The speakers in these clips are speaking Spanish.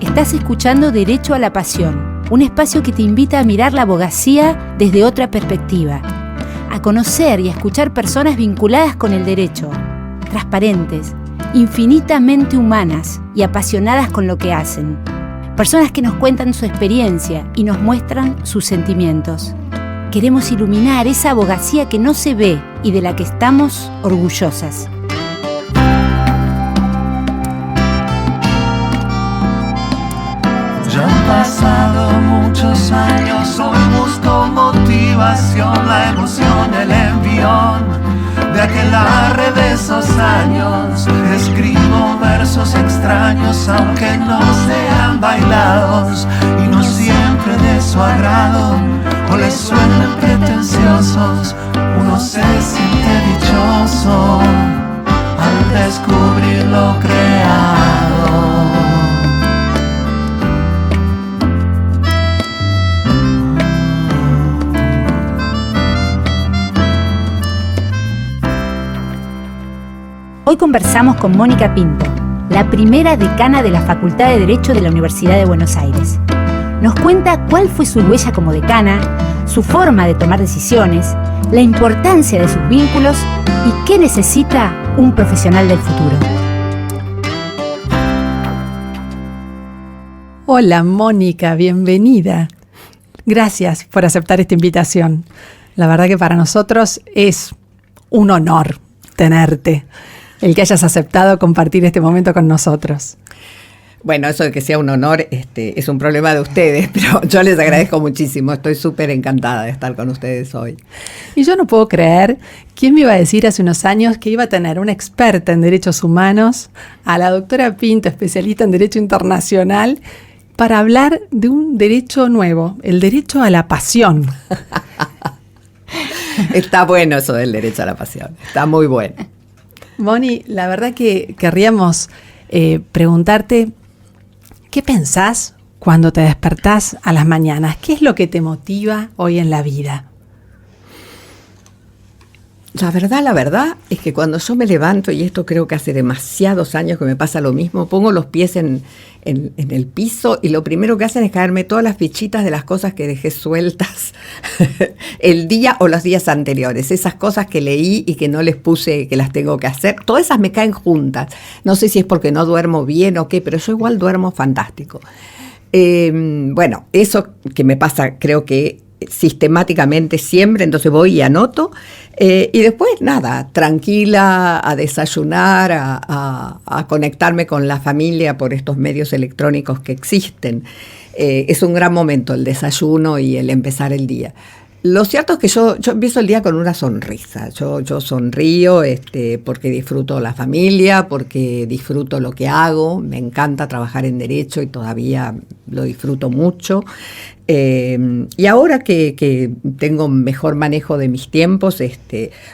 Estás escuchando Derecho a la Pasión, un espacio que te invita a mirar la abogacía desde otra perspectiva, a conocer y a escuchar personas vinculadas con el derecho, transparentes, infinitamente humanas y apasionadas con lo que hacen. Personas que nos cuentan su experiencia y nos muestran sus sentimientos. Queremos iluminar esa abogacía que no se ve y de la que estamos orgullosas. Ya han pasado muchos años, hoy busco motivación, la emoción, el envión de aquelarre de esos años. Escribo versos extraños, aunque no sean bailados, y no siempre de su agrado, o les suenen pretenciosos. Uno se siente dichoso al descubrir lo creado. Hoy conversamos con Mónica Pinto, la primera decana de la Facultad de Derecho de la Universidad de Buenos Aires. Nos cuenta cuál fue su huella como decana, su forma de tomar decisiones, la importancia de sus vínculos y qué necesita un profesional del futuro. Hola Mónica, bienvenida. Gracias por aceptar esta invitación. La verdad que para nosotros es un honor tenerte, el que hayas aceptado compartir este momento con nosotros. Bueno, eso de que sea un honor es un problema de ustedes, pero yo les agradezco muchísimo. Estoy súper encantada de estar con ustedes hoy. Y yo no puedo creer, ¿quién me iba a decir hace unos años que iba a tener una experta en derechos humanos, a la doctora Pinto, especialista en derecho internacional, para hablar de un derecho nuevo, el derecho a la pasión? Está bueno eso del derecho a la pasión, está muy bueno. Moni, la verdad que querríamos preguntarte, ¿qué pensás cuando te despertás a las mañanas? ¿Qué es lo que te motiva hoy en la vida? La verdad es que cuando yo me levanto, y esto creo que hace demasiados años que me pasa lo mismo, pongo los pies en el piso y lo primero que hacen es caerme todas las fichitas de las cosas que dejé sueltas el día o los días anteriores. Esas cosas que leí y que no les puse que las tengo que hacer, todas esas me caen juntas. No sé si es porque no duermo bien o qué, pero yo igual duermo fantástico. Bueno, eso que me pasa creo que sistemáticamente siempre, entonces voy y anoto, y después nada, tranquila, a desayunar, a conectarme con la familia por estos medios electrónicos que existen. Es un gran momento el desayuno y el empezar el día. Lo cierto es que yo empiezo el día con una sonrisa. Yo sonrío porque disfruto la familia, porque disfruto lo que hago. Me encanta trabajar en derecho y todavía lo disfruto mucho. Y ahora que tengo mejor manejo de mis tiempos,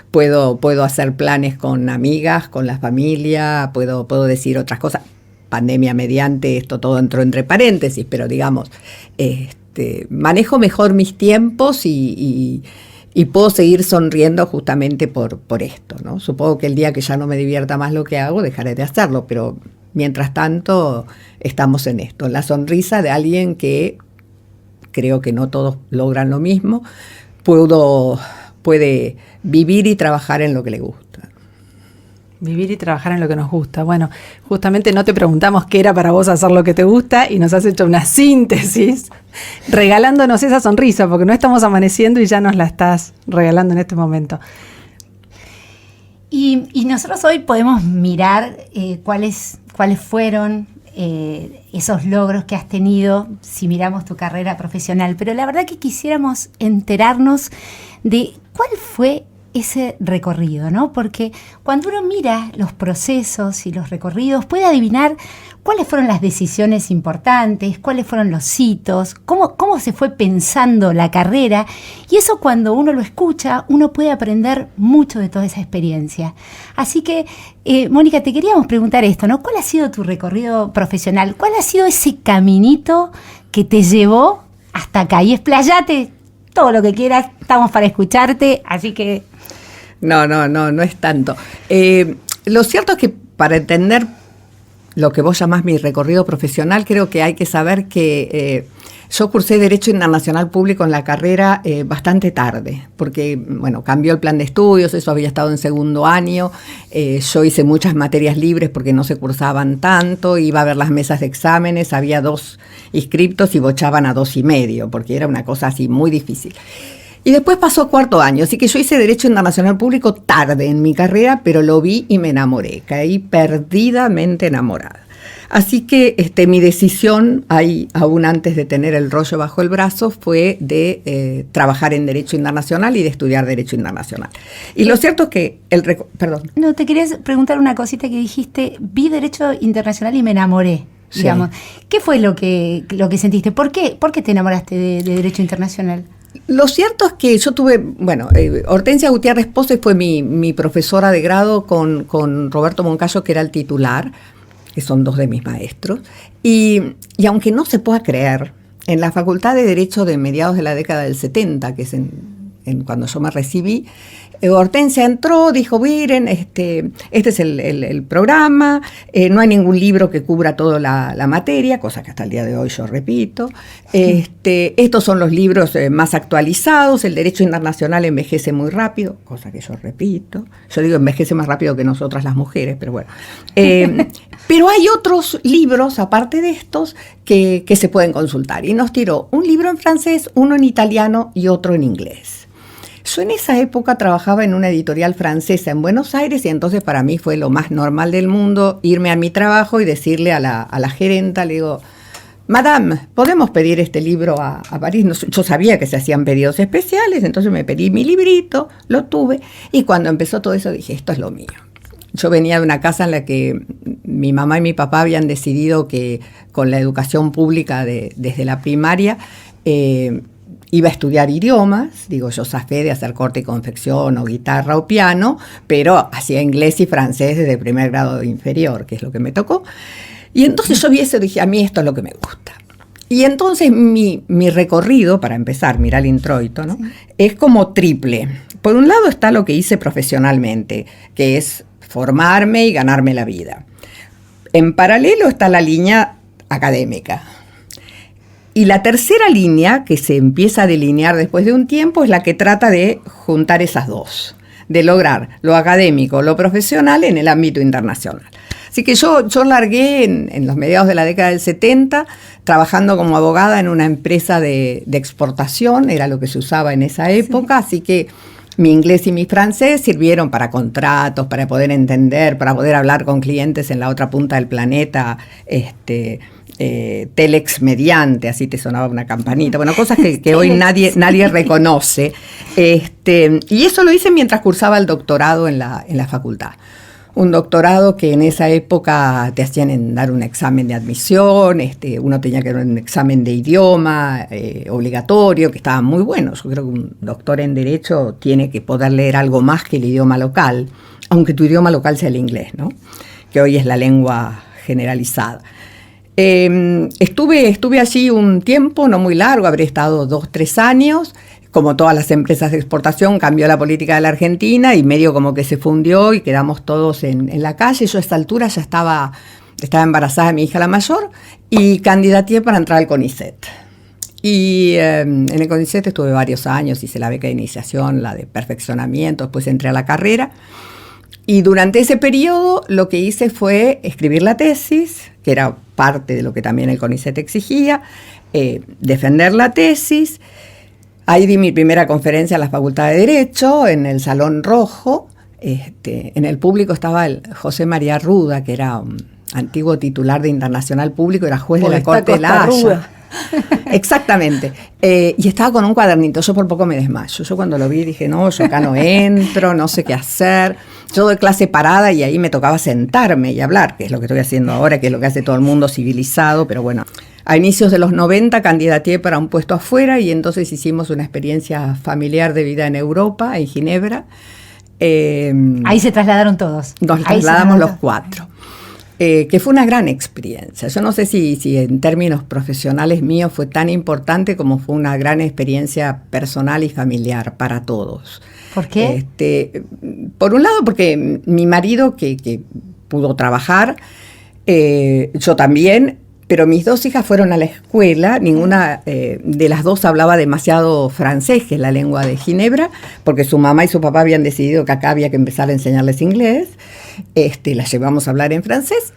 puedo hacer planes con amigas, con la familia, puedo decir otras cosas. Pandemia mediante, esto todo entró entre paréntesis, pero digamos, manejo mejor mis tiempos y puedo seguir sonriendo justamente por esto, ¿no? Supongo que el día que ya no me divierta más lo que hago, dejaré de hacerlo, pero mientras tanto estamos en esto, en la sonrisa de alguien que creo que no todos logran lo mismo, puede vivir y trabajar en lo que le gusta. Vivir y trabajar en lo que nos gusta. Bueno, justamente no te preguntamos qué era para vos hacer lo que te gusta y nos has hecho una síntesis regalándonos esa sonrisa, porque no estamos amaneciendo y ya nos la estás regalando en este momento. Y nosotros hoy podemos mirar cuáles fueron esos logros que has tenido si miramos tu carrera profesional, pero la verdad que quisiéramos enterarnos de cuál fue ese recorrido, ¿no? Porque cuando uno mira los procesos y los recorridos, puede adivinar cuáles fueron las decisiones importantes, cuáles fueron los hitos, cómo se fue pensando la carrera, y eso cuando uno lo escucha, uno puede aprender mucho de toda esa experiencia. Así que, Mónica, te queríamos preguntar esto, ¿no? ¿Cuál ha sido tu recorrido profesional? ¿Cuál ha sido ese caminito que te llevó hasta acá? Y explayate todo lo que quieras, estamos para escucharte, así que... No es tanto. Lo cierto es que para entender lo que vos llamás mi recorrido profesional, creo que hay que saber que yo cursé Derecho Internacional Público en la carrera bastante tarde, porque, bueno, cambió el plan de estudios, eso había estado en segundo año, yo hice muchas materias libres porque no se cursaban tanto, iba a ver las mesas de exámenes, había 2 inscriptos y bochaban a 2,5, porque era una cosa así muy difícil. Y después pasó cuarto año, así que yo hice Derecho Internacional Público tarde en mi carrera, pero lo vi y me enamoré, caí perdidamente enamorada. Así que mi decisión, ahí, aún antes de tener el rollo bajo el brazo, fue de trabajar en Derecho Internacional y de estudiar Derecho Internacional. Y lo cierto es que perdón. No, te quería preguntar una cosita que dijiste, vi Derecho Internacional y me enamoré. Sí. Digamos. ¿Qué fue lo que sentiste? ¿Por qué te enamoraste de Derecho Internacional? Lo cierto es que yo tuve, Hortensia Gutiérrez Pose fue mi profesora de grado con Roberto Moncayo, que era el titular, que son 2 de mis maestros, y aunque no se pueda creer, en la Facultad de Derecho de mediados de la década del 70, que es cuando yo me recibí, Hortensia entró, dijo, miren, este es el programa, no hay ningún libro que cubra toda la materia, cosa que hasta el día de hoy yo repito. Estos son los libros más actualizados, el derecho internacional envejece muy rápido, cosa que yo repito. Yo digo envejece más rápido que nosotras las mujeres, pero bueno. Pero hay otros libros, aparte de estos, que se pueden consultar. Y nos tiró un libro en francés, uno en italiano y otro en inglés. Yo en esa época trabajaba en una editorial francesa en Buenos Aires y entonces para mí fue lo más normal del mundo irme a mi trabajo y decirle a la gerenta, le digo, Madame, ¿podemos pedir este libro a París? No, yo sabía que se hacían pedidos especiales, entonces me pedí mi librito, lo tuve y cuando empezó todo eso dije, esto es lo mío. Yo venía de una casa en la que mi mamá y mi papá habían decidido que con la educación pública desde la primaria iba a estudiar idiomas, digo, yo zafé de hacer corte y confección o guitarra o piano, pero hacía inglés y francés desde primer grado inferior, que es lo que me tocó. Y entonces yo vi eso y dije, a mí esto es lo que me gusta. Y entonces mi recorrido, para empezar, mirá el introito, ¿no? Sí. Es como triple. Por un lado está lo que hice profesionalmente, que es formarme y ganarme la vida. En paralelo está la línea académica. Y la tercera línea, que se empieza a delinear después de un tiempo, es la que trata de juntar esas dos, de lograr lo académico, lo profesional en el ámbito internacional. Así que yo largué en los mediados de la década del 70, trabajando como abogada en una empresa de exportación, era lo que se usaba en esa época, sí. Así que mi inglés y mi francés sirvieron para contratos, para poder entender, para poder hablar con clientes en la otra punta del planeta, telex mediante, así te sonaba una campanita, bueno, cosas que hoy nadie reconoce. Y eso lo hice mientras cursaba el doctorado en la facultad. Un doctorado que en esa época te hacían dar un examen de admisión, uno tenía que dar un examen de idioma obligatorio, que estaba muy bueno. Yo creo que un doctor en Derecho tiene que poder leer algo más que el idioma local, aunque tu idioma local sea el inglés, ¿no? Que hoy es la lengua generalizada. Estuve allí un tiempo, no muy largo, habré estado 2-3 años. Como todas las empresas de exportación, cambió la política de la Argentina y medio como que se fundió y quedamos todos en la calle. Yo a esta altura ya estaba embarazada de mi hija la mayor y candidateé para entrar al CONICET. Y en el CONICET estuve varios años, hice la beca de iniciación, la de perfeccionamiento, después entré a la carrera. Y durante ese periodo lo que hice fue escribir la tesis, que era parte de lo que también el CONICET exigía, defender la tesis. Ahí di mi primera conferencia en la Facultad de Derecho, en el Salón Rojo. En el público estaba el José María Ruda, que era un antiguo titular de Internacional Público, era juez de la Corte de La Haya. Exactamente. Y estaba con un cuadernito, yo por poco me desmayo. Yo cuando lo vi dije, no, yo acá no entro, no sé qué hacer. Yo doy clase parada y ahí me tocaba sentarme y hablar, que es lo que estoy haciendo ahora, que es lo que hace todo el mundo civilizado, pero bueno. A inicios de los 90 candidateé para un puesto afuera y entonces hicimos una experiencia familiar de vida en Europa, en Ginebra. Ahí se trasladaron todos. Nos trasladamos los 4. Que fue una gran experiencia. Yo no sé si en términos profesionales míos fue tan importante como fue una gran experiencia personal y familiar para todos. ¿Por qué? Por un lado, porque mi marido, que pudo trabajar, Yo también, pero mis dos hijas fueron a la escuela, ninguna de las dos hablaba demasiado francés, que es la lengua de Ginebra, porque su mamá y su papá habían decidido que acá había que empezar a enseñarles inglés. Las llevamos a hablar en francés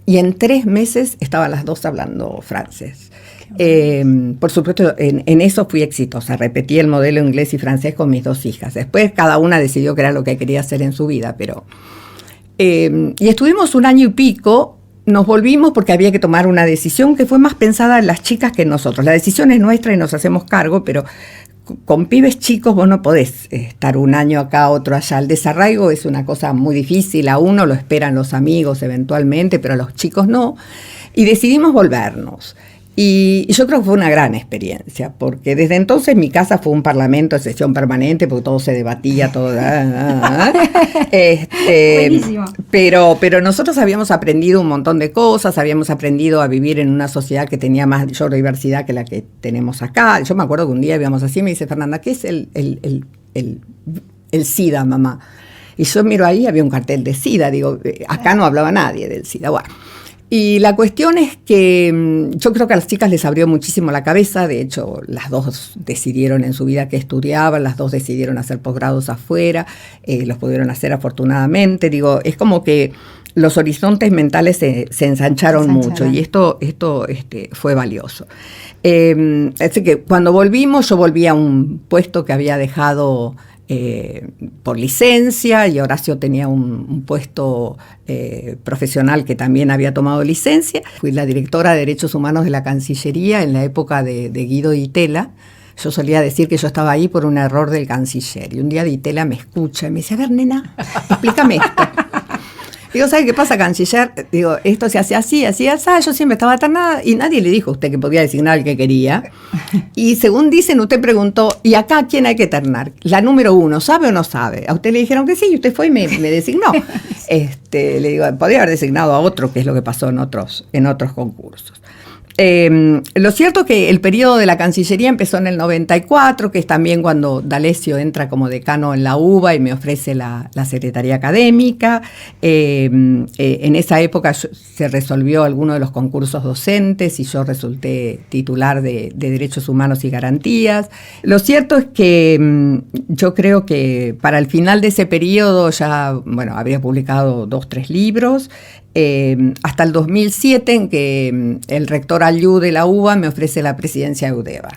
y en 3 meses estaban las dos hablando francés. Por supuesto, en eso fui exitosa. Repetí el modelo inglés y francés con mis dos hijas. Después cada una decidió que era lo que quería hacer en su vida, pero... y estuvimos 1 año y pico. Nos volvimos porque había que tomar una decisión que fue más pensada en las chicas que en nosotros. La decisión es nuestra y nos hacemos cargo, pero con pibes chicos vos no podés estar 1 año acá, otro allá. El desarraigo es una cosa muy difícil. A uno lo esperan los amigos eventualmente, pero a los chicos no. Y decidimos volvernos. Y yo creo que fue una gran experiencia, porque desde entonces mi casa fue un parlamento de sesión permanente, porque todo se debatía, todo... Buenísimo. Pero nosotros habíamos aprendido un montón de cosas, habíamos aprendido a vivir en una sociedad que tenía mayor diversidad que la que tenemos acá. Yo me acuerdo que un día íbamos así y me dice, Fernanda, ¿qué es el SIDA, mamá? Y yo miro ahí, había un cartel de SIDA, digo, acá no hablaba nadie del SIDA. Bueno. Y la cuestión es que yo creo que a las chicas les abrió muchísimo la cabeza. De hecho, las dos decidieron en su vida qué estudiaban, las dos decidieron hacer posgrados afuera, los pudieron hacer afortunadamente. Digo, es como que los horizontes mentales se ensancharon mucho y esto fue valioso. Así que cuando volvimos, yo volví a un puesto que había dejado por licencia, y Horacio tenía un puesto profesional que también había tomado licencia. Fui la directora de Derechos Humanos de la Cancillería en la época de Guido Di Tella. Yo solía decir que yo estaba ahí por un error del canciller, y un día Di Tella me escucha y me dice, a ver, nena, explícame esto. Digo, ¿sabe qué pasa, canciller? Digo, esto se hace así, así, así. Yo siempre estaba ternada y nadie le dijo a usted que podía designar al que quería. Y según dicen, usted preguntó, ¿y acá a quién hay que ternar? La número 1, ¿sabe o no sabe? A usted le dijeron que sí y usted fue y me designó. Le digo, podría haber designado a otro, que es lo que pasó en otros concursos. Lo cierto es que el periodo de la Cancillería empezó en el 94, que es también cuando D'Alessio entra como decano en la UBA y me ofrece la secretaría académica. En esa época se resolvió alguno de los concursos docentes y yo resulté titular de Derechos Humanos y Garantías. Lo cierto es que yo creo que para el final de ese periodo ya, habría publicado 2, 3 libros. Hasta el 2007, en que el rector Aliu de la UBA me ofrece la presidencia de UDEVA.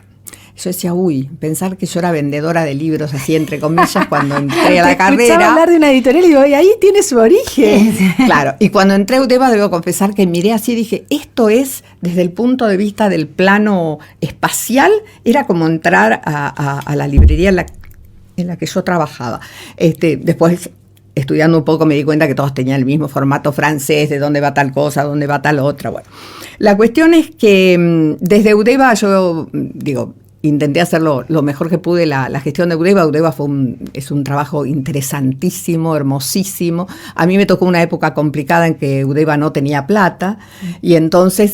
Yo decía, pensar que yo era vendedora de libros, así entre comillas, cuando entré a la carrera. Escuchaba hablar de una editorial y digo, y ahí tiene su origen. Claro, y cuando entré a UDEVA, debo confesar que miré así y dije, esto es, desde el punto de vista del plano espacial, era como entrar a la librería en la que yo trabajaba. Después, estudiando un poco, me di cuenta que todos tenían el mismo formato francés, de dónde va tal cosa, dónde va tal otra. Bueno, la cuestión es que desde UDEVA yo, intenté hacerlo lo mejor que pude, la gestión de UDEVA. UDEVA es un trabajo interesantísimo, hermosísimo. A mí me tocó una época complicada en que UDEVA no tenía plata, y entonces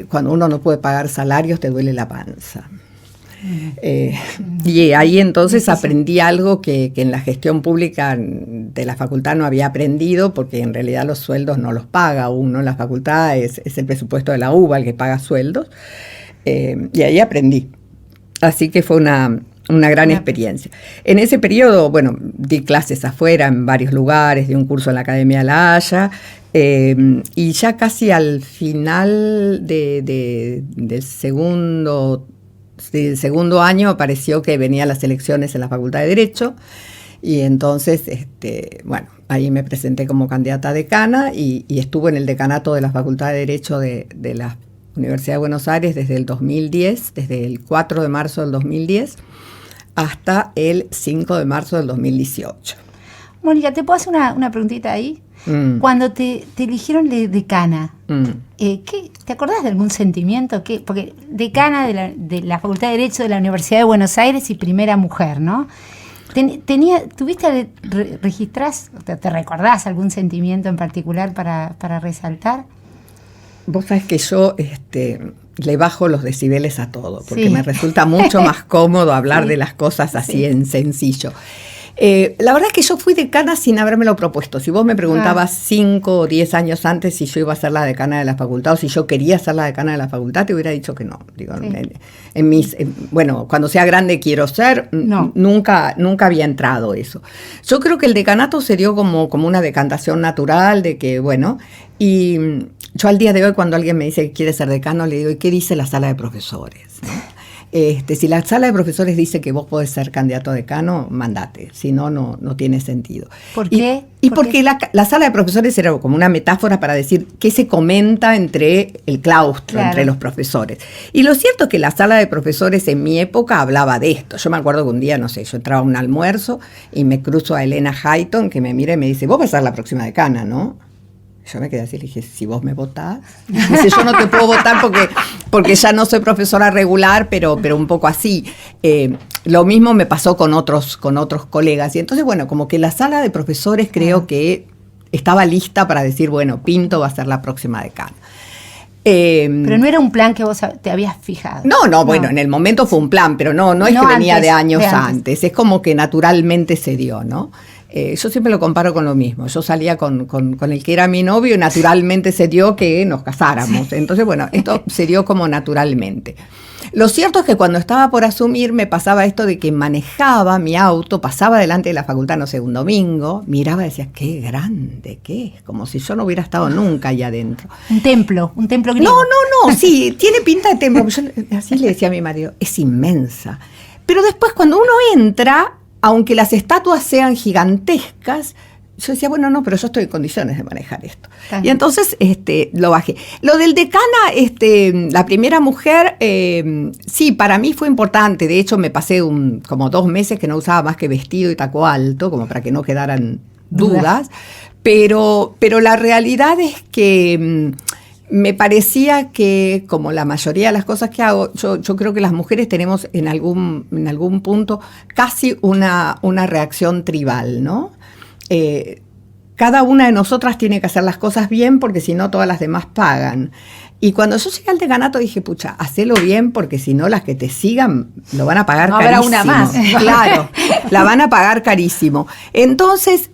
cuando uno no puede pagar salarios te duele la panza. Y ahí entonces aprendí algo que en la gestión pública de la facultad no había aprendido, porque en realidad los sueldos no los paga uno, en la facultad es el presupuesto de la UBA el que paga sueldos, y ahí aprendí. Así que fue una gran experiencia. En ese periodo, di clases afuera en varios lugares, di un curso en la Academia de La Haya, y ya casi al final del segundo año apareció que venían las elecciones en la Facultad de Derecho, y entonces, ahí me presenté como candidata a decana y estuve en el decanato de la Facultad de Derecho de la Universidad de Buenos Aires desde el 2010, desde el 4 de marzo del 2010 hasta el 5 de marzo del 2018. Mónica, ¿te puedo hacer una preguntita ahí? Cuando te eligieron de decana, ¿te acordás de algún sentimiento? Porque decana de la Facultad de Derecho de la Universidad de Buenos Aires y primera mujer, ¿no? ¿Registrás, te recordás algún sentimiento en particular para resaltar? Vos sabés que yo le bajo los decibeles a todo, porque me resulta mucho más cómodo hablar de las cosas así en sencillo. La verdad es que yo fui decana sin habérmelo propuesto. Si vos me preguntabas 5 o 10 años antes si yo iba a ser la decana de la facultad o si yo quería ser la decana de la facultad, te hubiera dicho que no. Digo, sí. Bueno, cuando sea grande quiero ser, nunca había entrado eso. Yo creo que el decanato se dio como una decantación natural de que, bueno, y yo al día de hoy cuando alguien me dice que quiere ser decano, le digo, ¿y qué dice la sala de profesores? Si la sala de profesores dice que vos podés ser candidato a decano, mandate, si no, no tiene sentido. ¿Por qué? Porque la sala de profesores era como una metáfora para decir qué se comenta entre el claustro, entre los profesores. Y lo cierto es que la sala de profesores en mi época hablaba de esto. Yo me acuerdo que un día, no sé, yo entraba a un almuerzo y me cruzo a Elena Hayton, que me mira y me dice, vos vas a ser la próxima decana, ¿no? Yo me quedé así, le dije, si vos me votás. Dice, yo no te puedo votar porque ya no soy profesora regular, pero un poco así. Lo mismo me pasó con otros colegas. Y entonces, bueno, como que la sala de profesores creo que estaba lista para decir, bueno, Pinto va a ser la próxima decana. Pero no era un plan que vos te habías fijado. No, bueno, en el momento fue un plan, pero no es que venía de años antes. Es como que naturalmente se dio, ¿no? Yo siempre lo comparo con lo mismo. Yo salía con el que era mi novio y naturalmente se dio que nos casáramos. Sí. Entonces, bueno, esto se dio como naturalmente. Lo cierto es que cuando estaba por asumir me pasaba esto de que manejaba mi auto, pasaba delante de la facultad, no sé, un domingo, miraba y decía, qué grande que es, como si yo no hubiera estado nunca allá adentro. Un templo griego. No, sí, tiene pinta de templo. Yo así le decía a mi marido, es inmensa. Pero después cuando uno entra, aunque las estatuas sean gigantescas, yo decía, bueno, no, pero yo estoy en condiciones de manejar esto. Y entonces lo bajé. Lo del decana, la primera mujer, sí, para mí fue importante. De hecho, me pasé como 2 meses que no usaba más que vestido y taco alto, como para que no quedaran dudas. Pero la realidad es que me parecía que, como la mayoría de las cosas que hago, yo creo que las mujeres tenemos en algún punto casi una reacción tribal, ¿no? Cada una de nosotras tiene que hacer las cosas bien porque si no todas las demás pagan. Y cuando yo llegué al decanato dije, pucha, hacelo bien porque si no las que te sigan lo van a pagar carísimo. No habrá una más. Claro, la van a pagar carísimo. Entonces,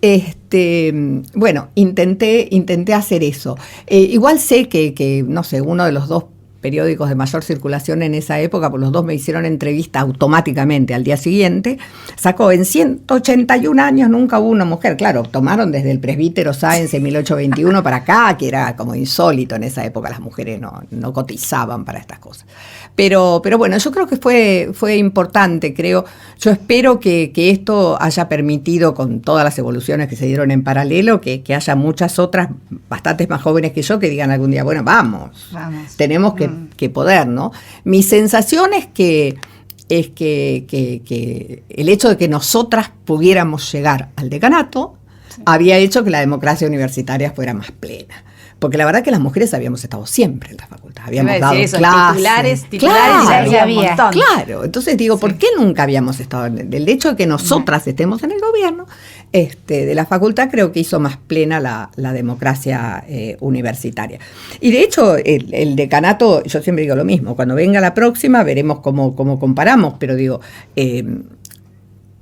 bueno, intenté hacer eso. Igual sé que, no sé, uno de los 2 periódicos de mayor circulación en esa época, pues los 2 me hicieron entrevista automáticamente al día siguiente, sacó en 181 años nunca hubo una mujer. Claro, tomaron desde el presbítero Sáenz en 1821 para acá, que era como insólito en esa época, las mujeres no cotizaban para estas cosas. Pero bueno, yo creo que fue importante, creo. Yo espero que esto haya permitido, con todas las evoluciones que se dieron en paralelo, que haya muchas otras, bastantes más jóvenes que yo, que digan algún día, bueno, vamos. Tenemos que poder, ¿no? Mi sensación es que el hecho de que nosotras pudiéramos llegar al decanato había hecho que la democracia universitaria fuera más plena. Porque la verdad que las mujeres habíamos estado siempre en la facultad, habíamos dado clases. Titulares ya había un montón. Claro, entonces digo, ¿por qué nunca habíamos estado? El hecho de que nosotras estemos en el gobierno de la facultad creo que hizo más plena la democracia universitaria. Y de hecho, el decanato, yo siempre digo lo mismo, cuando venga la próxima veremos cómo comparamos, pero digo,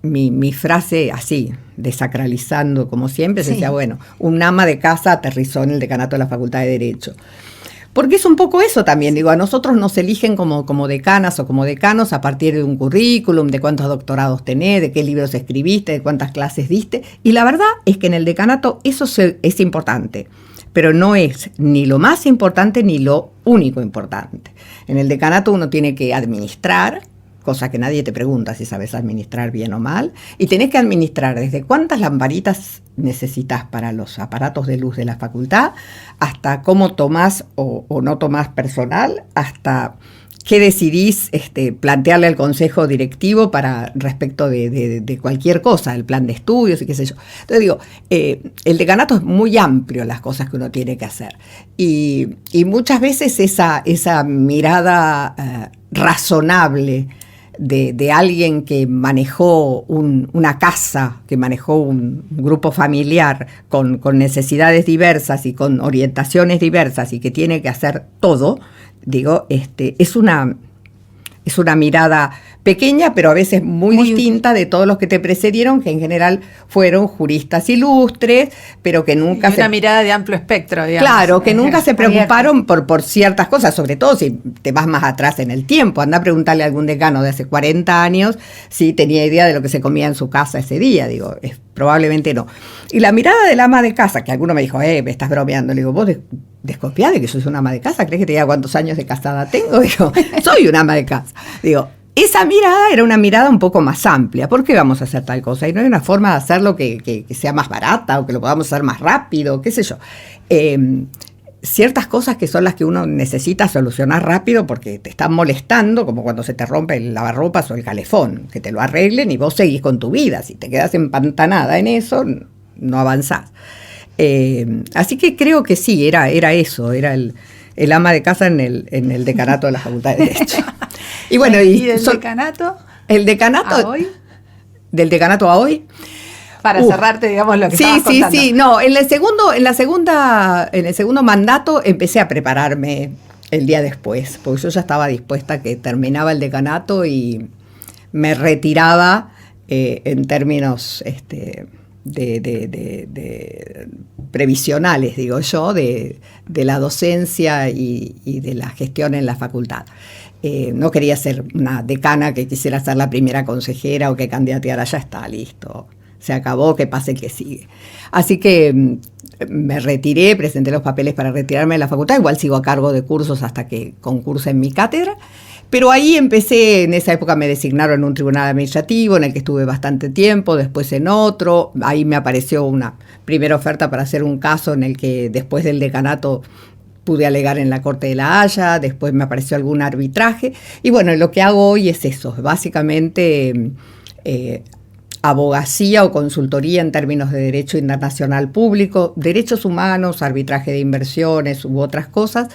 mi frase así, desacralizando como siempre, se decía, bueno, un ama de casa aterrizó en el decanato de la Facultad de Derecho. Porque es un poco eso también, digo, a nosotros nos eligen como decanas o como decanos a partir de un currículum, de cuántos doctorados tenés, de qué libros escribiste, de cuántas clases diste, y la verdad es que en el decanato eso es importante, pero no es ni lo más importante ni lo único importante. En el decanato uno tiene que administrar, cosa que nadie te pregunta si sabes administrar bien o mal, y tenés que administrar desde cuántas lamparitas necesitas para los aparatos de luz de la facultad, hasta cómo tomás o no tomás personal, hasta qué decidís plantearle al consejo directivo para respecto de cualquier cosa, el plan de estudios y qué sé yo. Entonces digo, el decanato es muy amplio las cosas que uno tiene que hacer, y muchas veces esa mirada razonable de alguien que manejó una casa, que manejó un grupo familiar con necesidades diversas y con orientaciones diversas y que tiene que hacer todo, digo, es es una mirada pequeña, pero a veces muy distinta de todos los que te precedieron, que en general fueron juristas ilustres, pero que nunca... Y una mirada de amplio espectro, digamos. Claro, que nunca se preocuparon por ciertas cosas, sobre todo si te vas más atrás en el tiempo. Anda a preguntarle a algún decano de hace 40 años si tenía idea de lo que se comía en su casa ese día. Digo, probablemente no. Y la mirada del ama de casa, que alguno me dijo, me estás bromeando. Le digo, vos desconfiás de que yo soy una ama de casa, ¿crees que te diga cuántos años de casada tengo? Digo, soy una ama de casa. Digo, esa mirada era una mirada un poco más amplia. ¿Por qué vamos a hacer tal cosa? Y no hay una forma de hacerlo que sea más barata o que lo podamos hacer más rápido, qué sé yo. Ciertas cosas que son las que uno necesita solucionar rápido porque te están molestando, como cuando se te rompe el lavarropas o el calefón, que te lo arreglen y vos seguís con tu vida. Si te quedas empantanada en eso, no avanzás. Así que creo que sí, era eso, era el ama de casa en el decanato de la Facultad de Derecho. Y bueno, ¿y del decanato? El decanato ¿a hoy? Del decanato a hoy. Para cerrarte, digamos, lo que estabas contando. Sí. No, en el segundo mandato empecé a prepararme el día después, porque yo ya estaba dispuesta a que terminaba el decanato y me retiraba en términos de previsionales, digo yo, de la docencia y de la gestión en la facultad. No quería ser una decana que quisiera ser la primera consejera o que candidateara, ya está, listo, se acabó, que pase el que sigue. Así que me retiré, presenté los papeles para retirarme de la facultad, igual sigo a cargo de cursos hasta que concurse en mi cátedra, pero ahí empecé, en esa época me designaron en un tribunal administrativo en el que estuve bastante tiempo, después en otro, ahí me apareció una primera oferta para hacer un caso en el que después del decanato pude alegar en la Corte de la Haya, después me apareció algún arbitraje, y bueno, lo que hago hoy es eso, básicamente abogacía o consultoría en términos de derecho internacional público, derechos humanos, arbitraje de inversiones u otras cosas,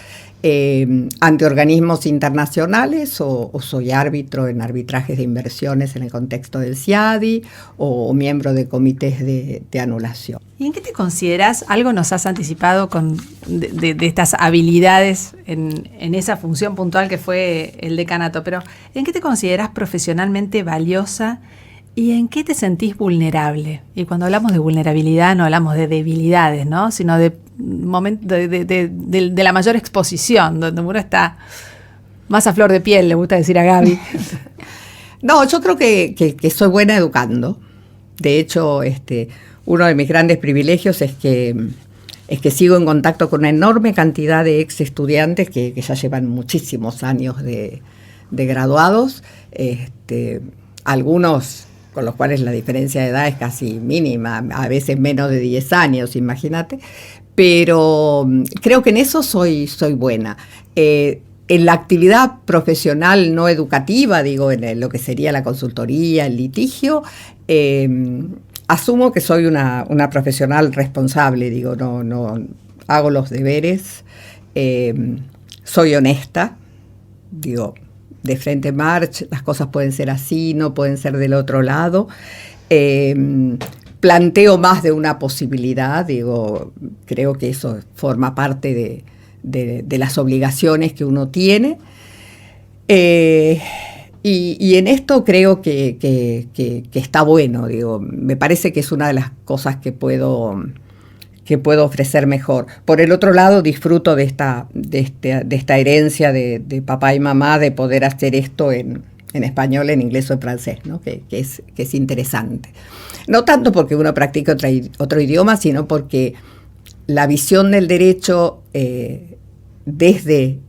ante organismos internacionales o soy árbitro en arbitrajes de inversiones en el contexto del CIADI o miembro de comités de anulación. ¿Y en qué te consideras? Algo nos has anticipado de estas habilidades en esa función puntual que fue el decanato, pero ¿en qué te consideras profesionalmente valiosa y en qué te sentís vulnerable? Y cuando hablamos de vulnerabilidad no hablamos de debilidades, ¿no? Sino de la mayor exposición, donde uno está más a flor de piel, le gusta decir a Gaby. No, yo creo que soy buena educando. De hecho, uno de mis grandes privilegios es que sigo en contacto con una enorme cantidad de ex estudiantes que ya llevan muchísimos años de graduados, algunos con los cuales la diferencia de edad es casi mínima, a veces menos de 10 años, imagínate, pero creo que en eso soy buena. En la actividad profesional no educativa, digo, en lo que sería la consultoría, el litigio, asumo que soy una profesional responsable, digo, no hago los deberes, soy honesta, digo, de frente march, las cosas pueden ser así, no pueden ser del otro lado. Planteo más de una posibilidad, digo, creo que eso forma parte de las obligaciones que uno tiene. Y en esto creo que está bueno, digo, me parece que es una de las cosas que puedo ofrecer mejor. Por el otro lado, disfruto de esta herencia de papá y mamá, de poder hacer esto en español, en inglés o en francés, ¿no? que es interesante. No tanto porque uno practique otro idioma, sino porque la visión del derecho desde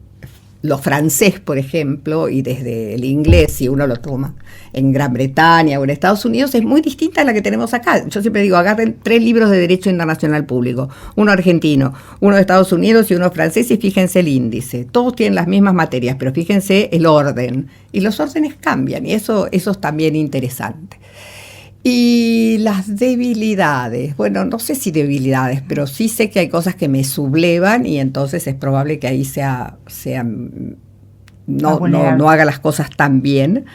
lo francés, por ejemplo, y desde el inglés, si uno lo toma en Gran Bretaña o en Estados Unidos, es muy distinta a la que tenemos acá. Yo siempre digo, agarren 3 libros de Derecho Internacional Público, uno argentino, uno de Estados Unidos y uno francés, y fíjense el índice. Todos tienen las mismas materias, pero fíjense el orden. Y los órdenes cambian, y eso es también interesante. Y las debilidades, bueno, no sé si debilidades, pero sí sé que hay cosas que me sublevan y entonces es probable que ahí no haga las cosas tan bien.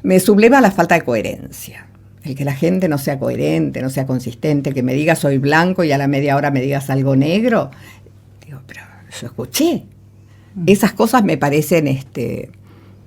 Me subleva la falta de coherencia. El que la gente no sea coherente, no sea consistente, que me diga soy blanco y a la media hora me digas algo negro. Digo, pero yo escuché. Esas cosas me parecen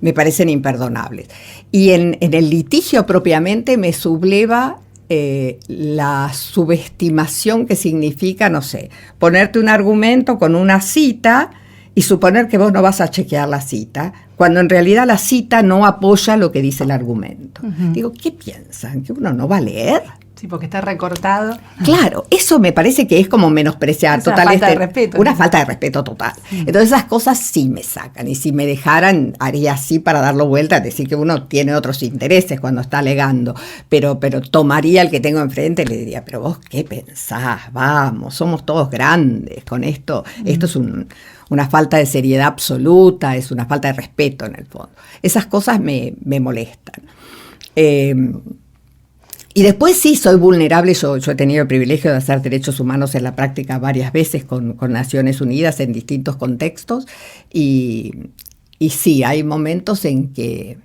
me parecen imperdonables. Y en el litigio propiamente me subleva la subestimación que significa, no sé, ponerte un argumento con una cita y suponer que vos no vas a chequear la cita, cuando en realidad la cita no apoya lo que dice el argumento. Digo, ¿qué piensan? ¿Que uno no va a leer? Sí, porque está recortado. Claro, eso me parece que es como menospreciar total. Una falta de respeto. Una falta de respeto total. Entonces esas cosas sí me sacan. Y si me dejaran, haría así para darlo vuelta, decir que uno tiene otros intereses cuando está alegando. Pero tomaría al que tengo enfrente y le diría, pero vos qué pensás, vamos, somos todos grandes con esto. Esto es una falta de seriedad absoluta, es una falta de respeto en el fondo. Esas cosas me molestan. Y después sí, soy vulnerable. Yo he tenido el privilegio de hacer derechos humanos en la práctica varias veces con Naciones Unidas en distintos contextos. Y sí, hay momentos en que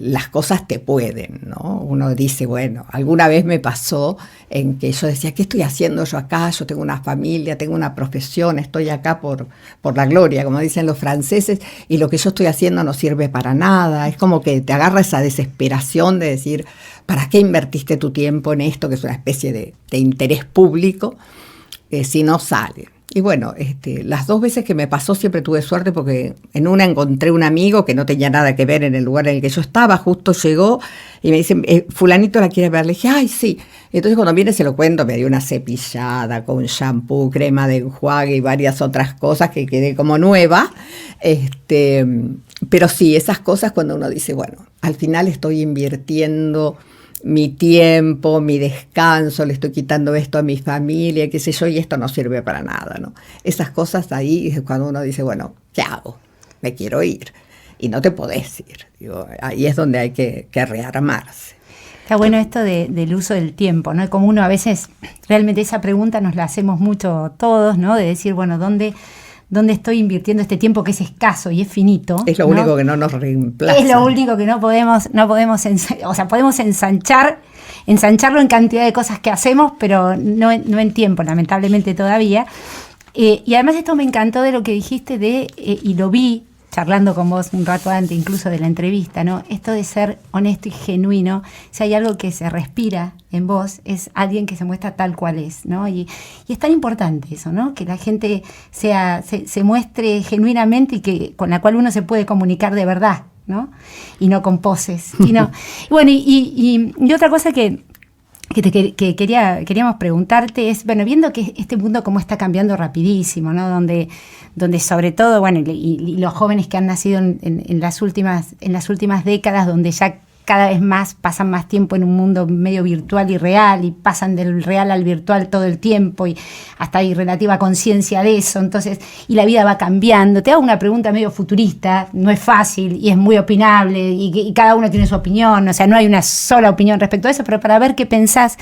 las cosas te pueden, ¿no? Uno dice, bueno, alguna vez me pasó en que yo decía, ¿qué estoy haciendo yo acá? Yo tengo una familia, tengo una profesión, estoy acá por la gloria, como dicen los franceses, y lo que yo estoy haciendo no sirve para nada. Es como que te agarra esa desesperación de decir, ¿para qué invertiste tu tiempo en esto, que es una especie de interés público, si no sale? Y bueno, las 2 veces que me pasó siempre tuve suerte, porque en una encontré un amigo que no tenía nada que ver en el lugar en el que yo estaba, justo llegó y me dice, fulanito la quiere ver. Le dije, ay, sí. Entonces cuando viene se lo cuento, me dio una cepillada con shampoo, crema de enjuague y varias otras cosas que quedé como nueva. Pero sí, esas cosas cuando uno dice, bueno, al final estoy invirtiendo mi tiempo, mi descanso, le estoy quitando esto a mi familia, qué sé yo, y esto no sirve para nada, ¿no? Esas cosas ahí es cuando uno dice, bueno, ¿qué hago? Me quiero ir. Y no te podés ir. Digo, ahí es donde hay que rearmarse. Está bueno esto del uso del tiempo, ¿no? Como uno a veces, realmente esa pregunta nos la hacemos mucho todos, ¿no? De decir, bueno, ¿dónde estoy invirtiendo este tiempo que es escaso y es finito? Es lo único que no nos reemplaza. Es lo único que no podemos o sea, podemos ensancharlo en cantidad de cosas que hacemos, pero no en tiempo, lamentablemente todavía. Y además esto me encantó de lo que dijiste y lo vi charlando con vos un rato antes incluso de la entrevista, ¿no? Esto de ser honesto y genuino, si hay algo que se respira en vos, es alguien que se muestra tal cual es, ¿no? Y es tan importante eso, ¿no? Que la gente se muestre genuinamente y que con la cual uno se puede comunicar de verdad, ¿no? Y no con poses. Bueno, y otra cosa que queríamos preguntarte es, bueno, viendo que este mundo como está cambiando rapidísimo, ¿no? Donde sobre todo, bueno, y los jóvenes que han nacido en las últimas décadas, donde ya cada vez más pasan más tiempo en un mundo medio virtual y real, y pasan del real al virtual todo el tiempo, y hasta hay relativa conciencia de eso, entonces, y la vida va cambiando. Te hago una pregunta medio futurista, no es fácil y es muy opinable, y cada uno tiene su opinión, o sea, no hay una sola opinión respecto a eso, pero para ver qué pensás,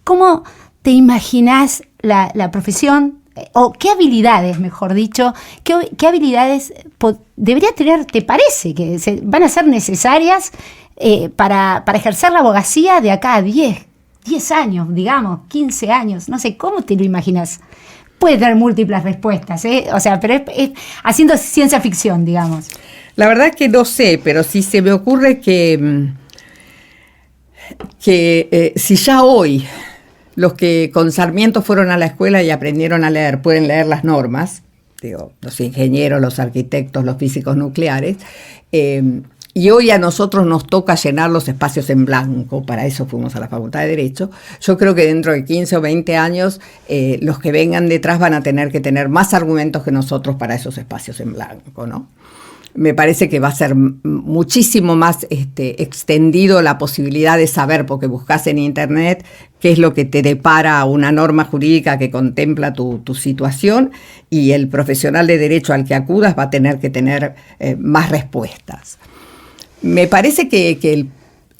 ¿cómo te imaginás la profesión? O qué habilidades, mejor dicho, qué habilidades debería tener, te parece, que van a ser necesarias para ejercer la abogacía de acá a 10 años, digamos, 15 años, no sé, ¿cómo te lo imaginas? Puede tener múltiples respuestas, o sea, pero es haciendo ciencia ficción, digamos. La verdad que no sé, pero sí se me ocurre que si ya hoy los que con Sarmiento fueron a la escuela y aprendieron a leer pueden leer las normas, digo, los ingenieros, los arquitectos, los físicos nucleares, y hoy a nosotros nos toca llenar los espacios en blanco, para eso fuimos a la Facultad de Derecho. Yo creo que dentro de 15 o 20 años los que vengan detrás van a tener que tener más argumentos que nosotros para esos espacios en blanco, ¿no? Me parece que va a ser muchísimo más extendido la posibilidad de saber, porque buscas en internet qué es lo que te depara una norma jurídica que contempla tu situación, y el profesional de derecho al que acudas va a tener que tener más respuestas. Me parece que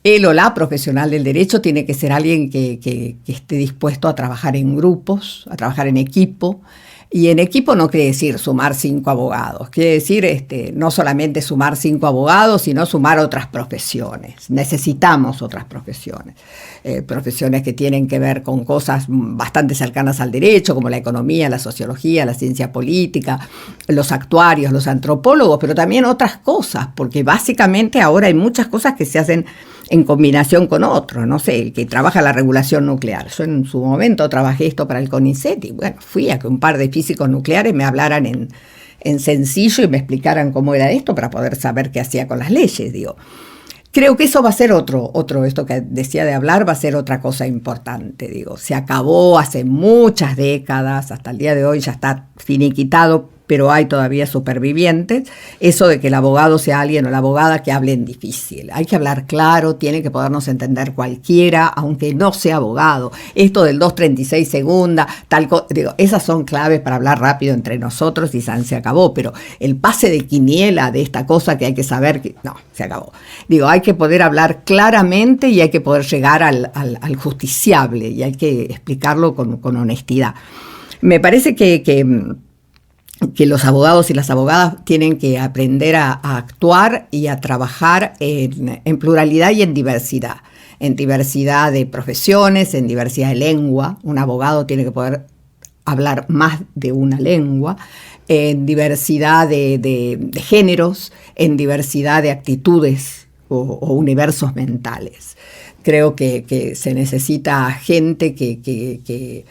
él o la profesional del derecho tiene que ser alguien que esté dispuesto a trabajar en grupos, a trabajar en equipo, Y en equipo no quiere decir sumar 5 abogados, quiere decir no solamente sumar 5 abogados, sino sumar otras profesiones. Necesitamos otras profesiones, profesiones que tienen que ver con cosas bastante cercanas al derecho, como la economía, la sociología, la ciencia política, los actuarios, los antropólogos, pero también otras cosas, porque básicamente ahora hay muchas cosas que se hacen en combinación con otros, no sé, el que trabaja la regulación nuclear. Yo en su momento trabajé esto para el CONICET y bueno, fui a que un par de físicos nucleares me hablaran en sencillo y me explicaran cómo era esto para poder saber qué hacía con las leyes, digo. Creo que eso va a ser otro, esto que decía de hablar, va a ser otra cosa importante, digo. Se acabó hace muchas décadas, hasta el día de hoy ya está finiquitado, pero hay todavía supervivientes, eso de que el abogado sea alguien o la abogada que hablen difícil. Hay que hablar claro, tiene que podernos entender cualquiera, aunque no sea abogado. Esto del 236 segunda, digo, esas son claves para hablar rápido entre nosotros y se acabó, pero el pase de quiniela de esta cosa que hay que saber, no, se acabó. Digo, hay que poder hablar claramente y hay que poder llegar al justiciable y hay que explicarlo con honestidad. Me parece que los abogados y las abogadas tienen que aprender a actuar y a trabajar en pluralidad y en diversidad de profesiones, en diversidad de lengua. Un abogado tiene que poder hablar más de una lengua, en diversidad de géneros, en diversidad de actitudes o universos mentales. Creo que se necesita gente que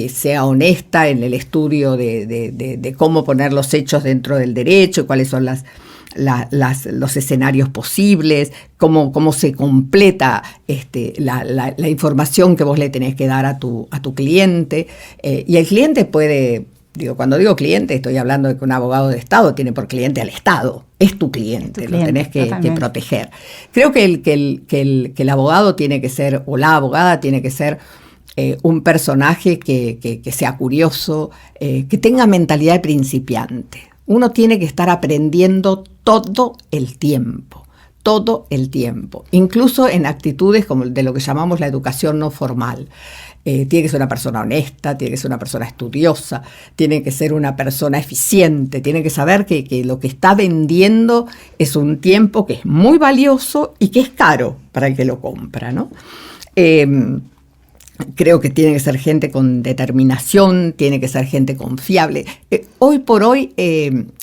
sea honesta en el estudio de cómo poner los hechos dentro del derecho, cuáles son los escenarios posibles, cómo se completa la información que vos le tenés que dar a tu cliente. Y el cliente puede, cuando digo cliente, estoy hablando de que un abogado de Estado tiene por cliente al Estado. Es tu cliente, lo tenés que proteger. Creo que el abogado tiene que ser, o la abogada tiene que ser, un personaje que sea curioso, que tenga mentalidad de principiante. Uno tiene que estar aprendiendo todo el tiempo, incluso en actitudes como de lo que llamamos la educación no formal. Tiene que ser una persona honesta, tiene que ser una persona estudiosa, tiene que ser una persona eficiente, tiene que saber que lo que está vendiendo es un tiempo que es muy valioso y que es caro para el que lo compra, ¿no? Creo que tiene que ser gente con determinación, tiene que ser gente confiable. Hoy por hoy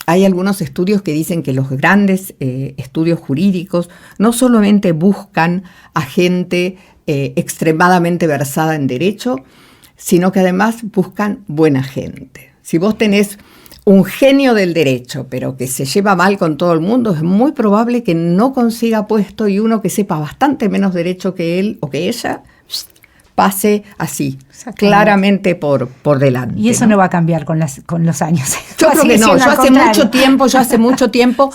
hay algunos estudios que dicen que los grandes estudios jurídicos no solamente buscan a gente extremadamente versada en derecho, sino que además buscan buena gente. Si vos tenés un genio del derecho, pero que se lleva mal con todo el mundo, es muy probable que no consiga puesto y uno que sepa bastante menos derecho que él o que ella pase así, claramente por delante. Y eso no va a cambiar con los años. Yo creo que no. Yo hace mucho tiempo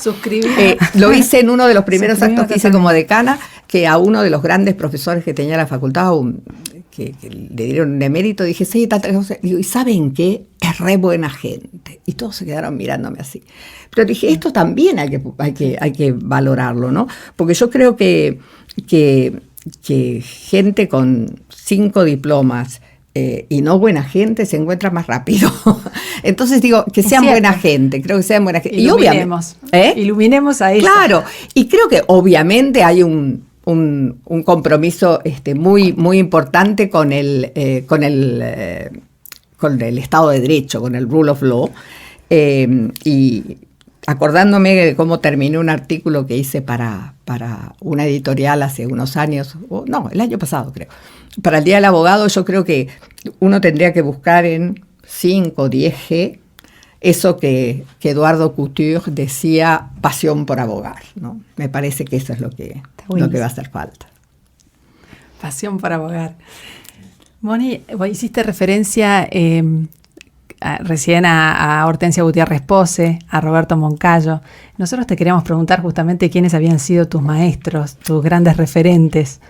lo hice en uno de los primeros actos que hice como decana, que a uno de los grandes profesores que tenía la facultad, que le dieron un emérito, dije, sí, digo, ¿y saben qué? Es re buena gente. Y todos se quedaron mirándome así. Pero dije, esto también hay que valorarlo, ¿no? Porque yo creo que gente con 5 diplomas y no buena gente se encuentra más rápido. Entonces digo, que sean buena gente, creo que sean buena gente. Iluminemos a eso. Claro, y creo que obviamente hay un compromiso muy, muy importante con el Estado de Derecho, con el rule of law, y acordándome de cómo terminé un artículo que hice para una editorial hace unos años, el año pasado creo, para el Día del Abogado. Yo creo que uno tendría que buscar en 5 o 10G eso que Eduardo Couture decía, pasión por abogar, ¿no? Me parece que eso es lo que va a hacer falta. Pasión por abogar. Moni, vos hiciste referencia recién a Hortensia Gutiérrez Pose, a Roberto Moncayo. Nosotros te queríamos preguntar justamente quiénes habían sido tus maestros, tus grandes referentes.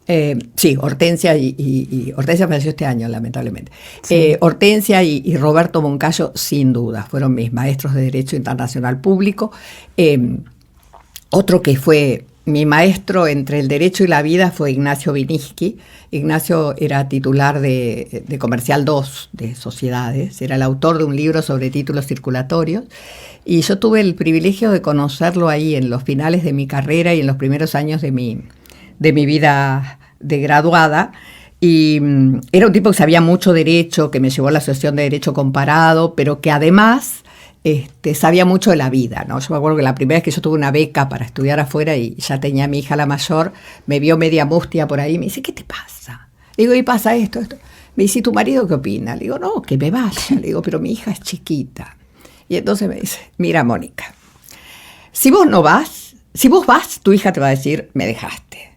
Sí, Hortensia y Hortensia falleció este año, lamentablemente. Sí. Hortensia y Roberto Moncayo, sin duda, fueron mis maestros de Derecho Internacional Público. Otro que fue mi maestro entre el derecho y la vida fue Ignacio Winicki. Ignacio era titular de Comercial 2 de Sociedades, era el autor de un libro sobre títulos circulatorios, y yo tuve el privilegio de conocerlo ahí en los finales de mi carrera y en los primeros años de mi vida de graduada. Y era un tipo que sabía mucho derecho, que me llevó a la Asociación de Derecho Comparado, pero que además sabía mucho de la vida, ¿no? Yo me acuerdo que la primera vez que yo tuve una beca para estudiar afuera y ya tenía a mi hija la mayor, me vio media mustia por ahí y me dice, ¿qué te pasa? Le digo, y pasa esto. Me dice, ¿y tu marido qué opina? Le digo, no, que me vaya. Le digo, pero mi hija es chiquita. Y entonces me dice, mira, Mónica, si vos vas, tu hija te va a decir, me dejaste.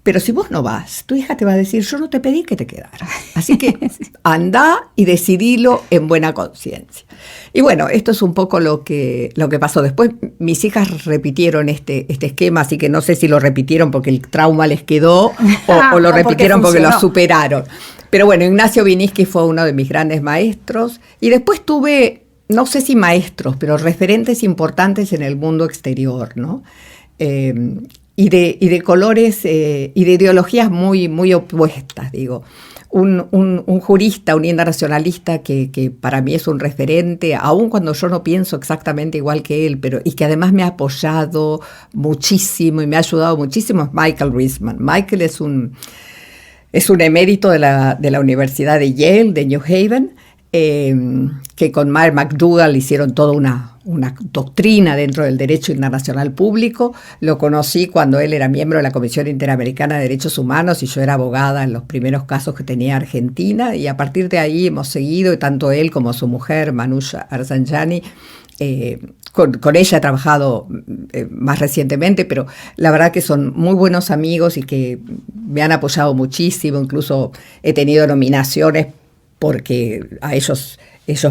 Pero si vos no vas, tu hija te va a decir, yo no te pedí que te quedaras. Así que andá y decidilo en buena conciencia. Y bueno, esto es un poco lo que pasó. Después mis hijas repitieron este esquema, así que no sé si lo repitieron porque el trauma les quedó o lo repitieron porque lo superaron. Pero bueno, Ignacio Winicki fue uno de mis grandes maestros. Y después tuve, no sé si maestros, pero referentes importantes en el mundo exterior, ¿no? Y de colores y de ideologías muy, muy opuestas, digo. Un jurista, un internacionalista que para mí es un referente, aun cuando yo no pienso exactamente igual que él, y que además me ha apoyado muchísimo y me ha ayudado muchísimo, es Michael Risman. Michael es un emérito de la Universidad de Yale, de New Haven, que con Mary McDougall hicieron toda una doctrina dentro del derecho internacional público. Lo conocí cuando él era miembro de la Comisión Interamericana de Derechos Humanos y yo era abogada en los primeros casos que tenía Argentina, y a partir de ahí hemos seguido, y tanto él como su mujer, Manoucha Arzanjani, con ella he trabajado más recientemente, pero la verdad que son muy buenos amigos y que me han apoyado muchísimo. Incluso he tenido nominaciones porque a ellos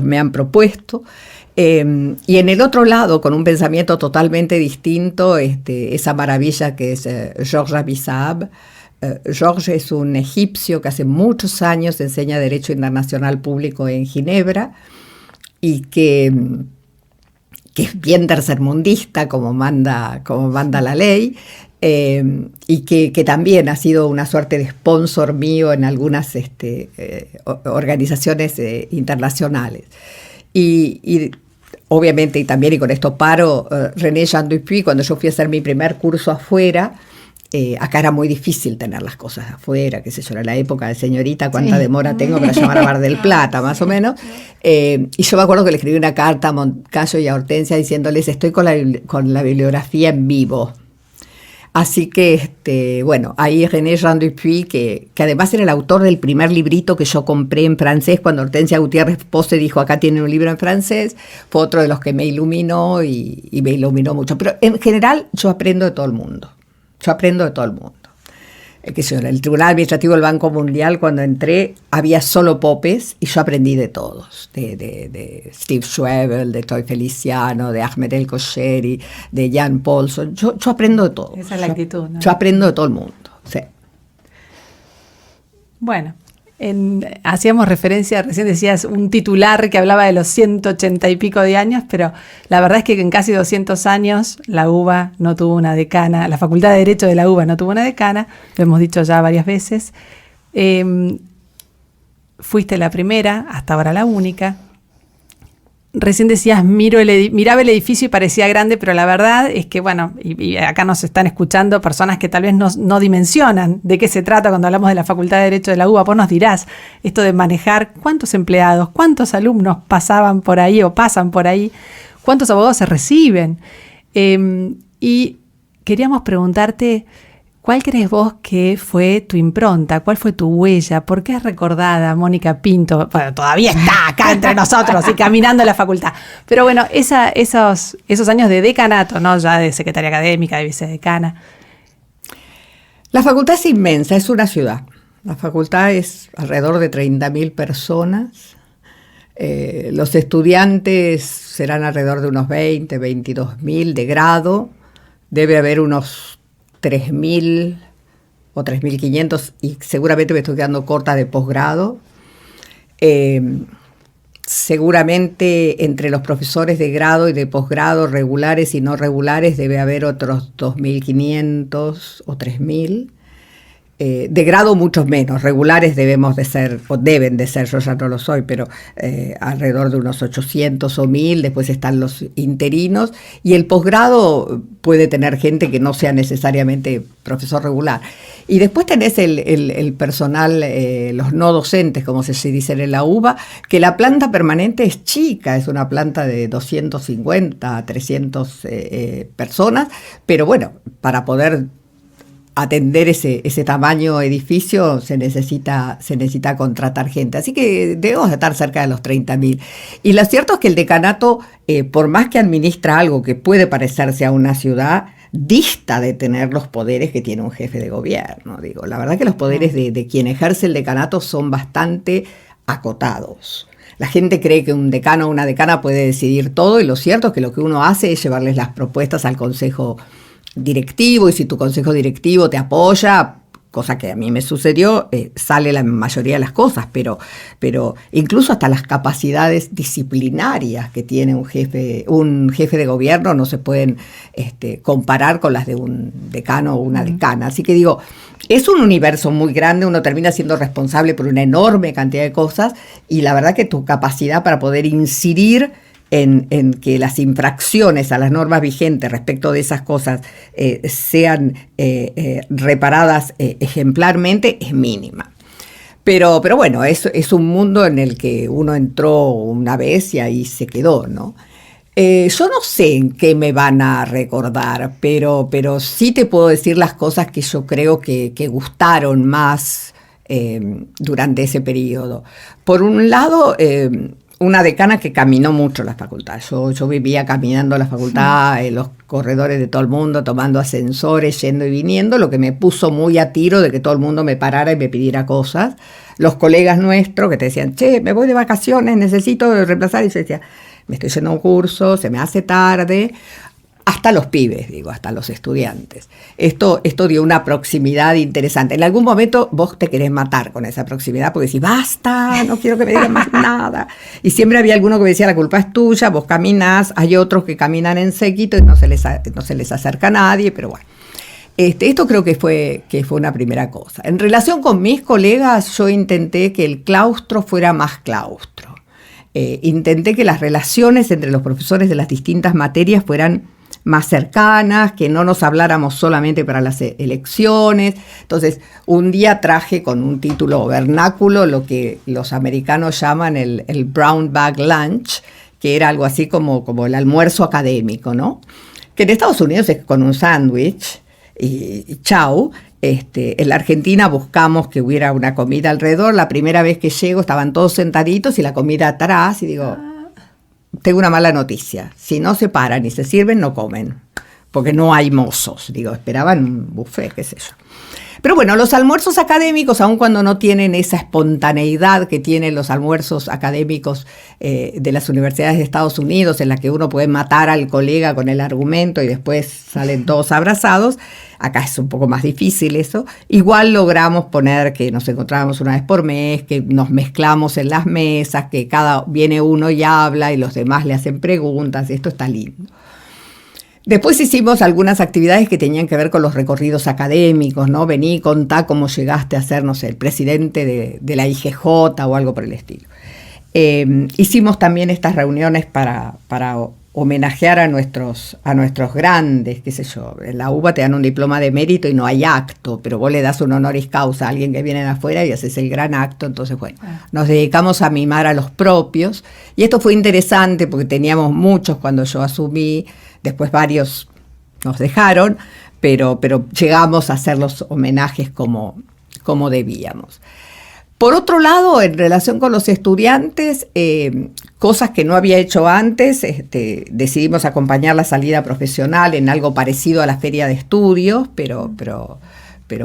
me han propuesto. Y en el otro lado, con un pensamiento totalmente distinto, esa maravilla que es Georges Abissab. Georges es un egipcio que hace muchos años enseña Derecho Internacional Público en Ginebra y que es bien tercermundista, como manda la ley, y que también ha sido una suerte de sponsor mío en algunas organizaciones internacionales. Y obviamente, y también, y con esto paro, René Jean Dupuy, cuando yo fui a hacer mi primer curso afuera, acá era muy difícil tener las cosas afuera, qué sé yo, era la época de señorita, cuánta demora tengo para llamar a Mar del Plata, más o menos. Y yo me acuerdo que le escribí una carta a Moncayo y a Hortensia diciéndoles, estoy con la bibliografía en vivo. Así que, bueno, ahí René Jean Dupuy, que además era el autor del primer librito que yo compré en francés cuando Hortensia Gutiérrez Pose dijo, acá tienen un libro en francés, fue otro de los que me iluminó y me iluminó mucho. Pero en general yo aprendo de todo el mundo. En el Tribunal Administrativo del Banco Mundial, cuando entré, había solo popes y yo aprendí de todos, de Steve Schwebel, de Toy Feliciano, de Ahmed El Kosheri, de Jan Paulson. Yo aprendo de todo. Esa es la actitud, ¿no? Yo aprendo de todo el mundo, sí. Bueno, hacíamos referencia, recién decías un titular que hablaba de los 180 y pico de años, pero la verdad es que en casi 200 años la UBA no tuvo una decana, la Facultad de Derecho de la UBA no tuvo una decana, lo hemos dicho ya varias veces. Fuiste la primera, hasta ahora la única. Recién decías, miraba el edificio y parecía grande, pero la verdad es que, bueno, y acá nos están escuchando personas que tal vez no dimensionan de qué se trata cuando hablamos de la Facultad de Derecho de la UBA. Vos nos dirás, esto de manejar cuántos empleados, cuántos alumnos pasaban por ahí o pasan por ahí, cuántos abogados se reciben. Y queríamos preguntarte, ¿cuál crees vos que fue tu impronta? ¿Cuál fue tu huella? ¿Por qué es recordada Mónica Pinto? Bueno, todavía está acá entre nosotros y caminando a la facultad. Pero bueno, esos años de decanato, ¿no? Ya de secretaria académica, de vicedecana. La facultad es inmensa, es una ciudad. La facultad es alrededor de 30.000 personas. Los estudiantes serán alrededor de unos 22.000 de grado. Debe haber unos 3.000 o 3.500 y seguramente me estoy quedando corta de posgrado. seguramente entre los profesores de grado y de posgrado, regulares y no regulares, debe haber otros 2.500 o 3.000. De grado muchos menos, regulares debemos de ser, o deben de ser, yo ya no lo soy, pero alrededor de unos 800 o 1.000, después están los interinos, y el posgrado puede tener gente que no sea necesariamente profesor regular. Y después tenés el personal, los no docentes, como se dice en la UBA, que la planta permanente es chica, es una planta de 250 a 300 personas, pero bueno, para poder atender ese tamaño edificio se necesita contratar gente. Así que debemos estar cerca de los 30.000. Y lo cierto es que el decanato, por más que administra algo que puede parecerse a una ciudad, dista de tener los poderes que tiene un jefe de gobierno. Digo, la verdad que los poderes de quien ejerce el decanato son bastante acotados. La gente cree que un decano o una decana puede decidir todo, y lo cierto es que lo que uno hace es llevarles las propuestas al consejo directivo, y si tu consejo directivo te apoya, cosa que a mí me sucedió, sale la mayoría de las cosas, pero incluso hasta las capacidades disciplinarias que tiene un jefe de gobierno no se pueden comparar con las de un decano o una decana. Así que digo, es un universo muy grande, uno termina siendo responsable por una enorme cantidad de cosas, y la verdad que tu capacidad para poder incidir en que las infracciones a las normas vigentes respecto de esas cosas sean reparadas ejemplarmente es mínima. Pero bueno, es un mundo en el que uno entró una vez y ahí se quedó, ¿no? Yo no sé en qué me van a recordar, pero sí te puedo decir las cosas que yo creo que gustaron más durante ese periodo. Por un lado, una decana que caminó mucho la facultad. Yo vivía caminando la facultad, en los corredores de todo el mundo, tomando ascensores, yendo y viniendo, lo que me puso muy a tiro de que todo el mundo me parara y me pidiera cosas. Los colegas nuestros que te decían, che, me voy de vacaciones, necesito reemplazar, y yo decía, me estoy yendo a un curso, se me hace tarde. Hasta los pibes, digo, hasta los estudiantes. Esto dio una proximidad interesante. En algún momento vos te querés matar con esa proximidad porque decís, basta, no quiero que me digan más nada. Y siempre había alguno que me decía, la culpa es tuya, vos caminás. Hay otros que caminan en séquito y no se les acerca a nadie, pero bueno. Esto creo que fue una primera cosa. En relación con mis colegas, yo intenté que el claustro fuera más claustro. Intenté que las relaciones entre los profesores de las distintas materias fueran más cercanas, que no nos habláramos solamente para las elecciones. Entonces, un día traje con un título vernáculo lo que los americanos llaman el brown bag lunch, que era algo así como el almuerzo académico, ¿no? Que en Estados Unidos es con un sándwich y chau. En la Argentina buscamos que hubiera una comida alrededor. La primera vez que llego estaban todos sentaditos y la comida atrás, y digo, tengo una mala noticia, si no se paran y se sirven, no comen, porque no hay mozos. Digo, esperaban un buffet, qué sé yo. Pero bueno, los almuerzos académicos, aun cuando no tienen esa espontaneidad que tienen los almuerzos académicos de las universidades de Estados Unidos, en la que uno puede matar al colega con el argumento y después salen todos abrazados, acá es un poco más difícil eso. Igual logramos poner que nos encontrábamos una vez por mes, que nos mezclamos en las mesas, que viene uno y habla y los demás le hacen preguntas, y esto está lindo. Después hicimos algunas actividades que tenían que ver con los recorridos académicos, ¿no? Vení y contá cómo llegaste a ser, no sé, el presidente de la IGJ o algo por el estilo. Hicimos también estas reuniones para homenajear a nuestros grandes, qué sé yo. En la UBA te dan un diploma de mérito y no hay acto, pero vos le das un honoris causa a alguien que viene de afuera y haces el gran acto. Entonces, bueno, nos dedicamos a mimar a los propios. Y esto fue interesante porque teníamos muchos cuando yo asumí. Después varios nos dejaron, pero llegamos a hacer los homenajes como debíamos. Por otro lado, en relación con los estudiantes, cosas que no había hecho antes, decidimos acompañar la salida profesional en algo parecido a la feria de estudios, pero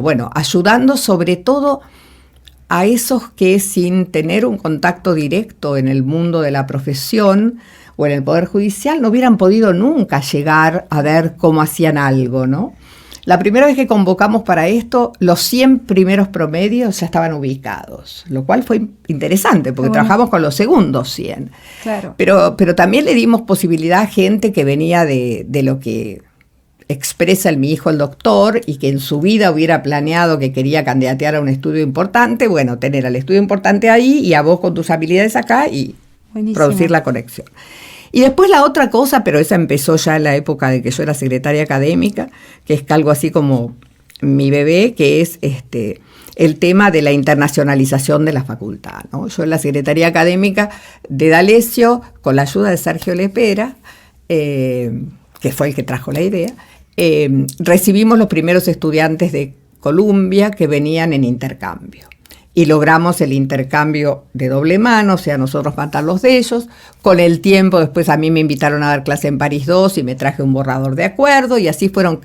bueno, ayudando sobre todo a esos que sin tener un contacto directo en el mundo de la profesión o en el Poder Judicial no hubieran podido nunca llegar a ver cómo hacían algo, ¿no? La primera vez que convocamos para esto, los 100 primeros promedios ya estaban ubicados, lo cual fue interesante porque trabajamos con los segundos 100. Claro. Pero también le dimos posibilidad a gente que venía de lo que expresa mi hijo el doctor y que en su vida hubiera planeado que quería candidatear a un estudio importante, bueno, tener al estudio importante ahí y a vos con tus habilidades acá y Buenísimo. Producir la conexión. Y después la otra cosa, pero esa empezó ya en la época de que yo era secretaria académica, que es algo así como mi bebé, que es el tema de la internacionalización de la facultad, ¿no? Yo en la secretaría académica de D'Alessio, con la ayuda de Sergio Lepera, que fue el que trajo la idea, recibimos los primeros estudiantes de Columbia que venían en intercambio. Y logramos el intercambio de doble mano, o sea, nosotros matarlos de ellos. Con el tiempo, después a mí me invitaron a dar clase en París II y me traje un borrador de acuerdo y así fueron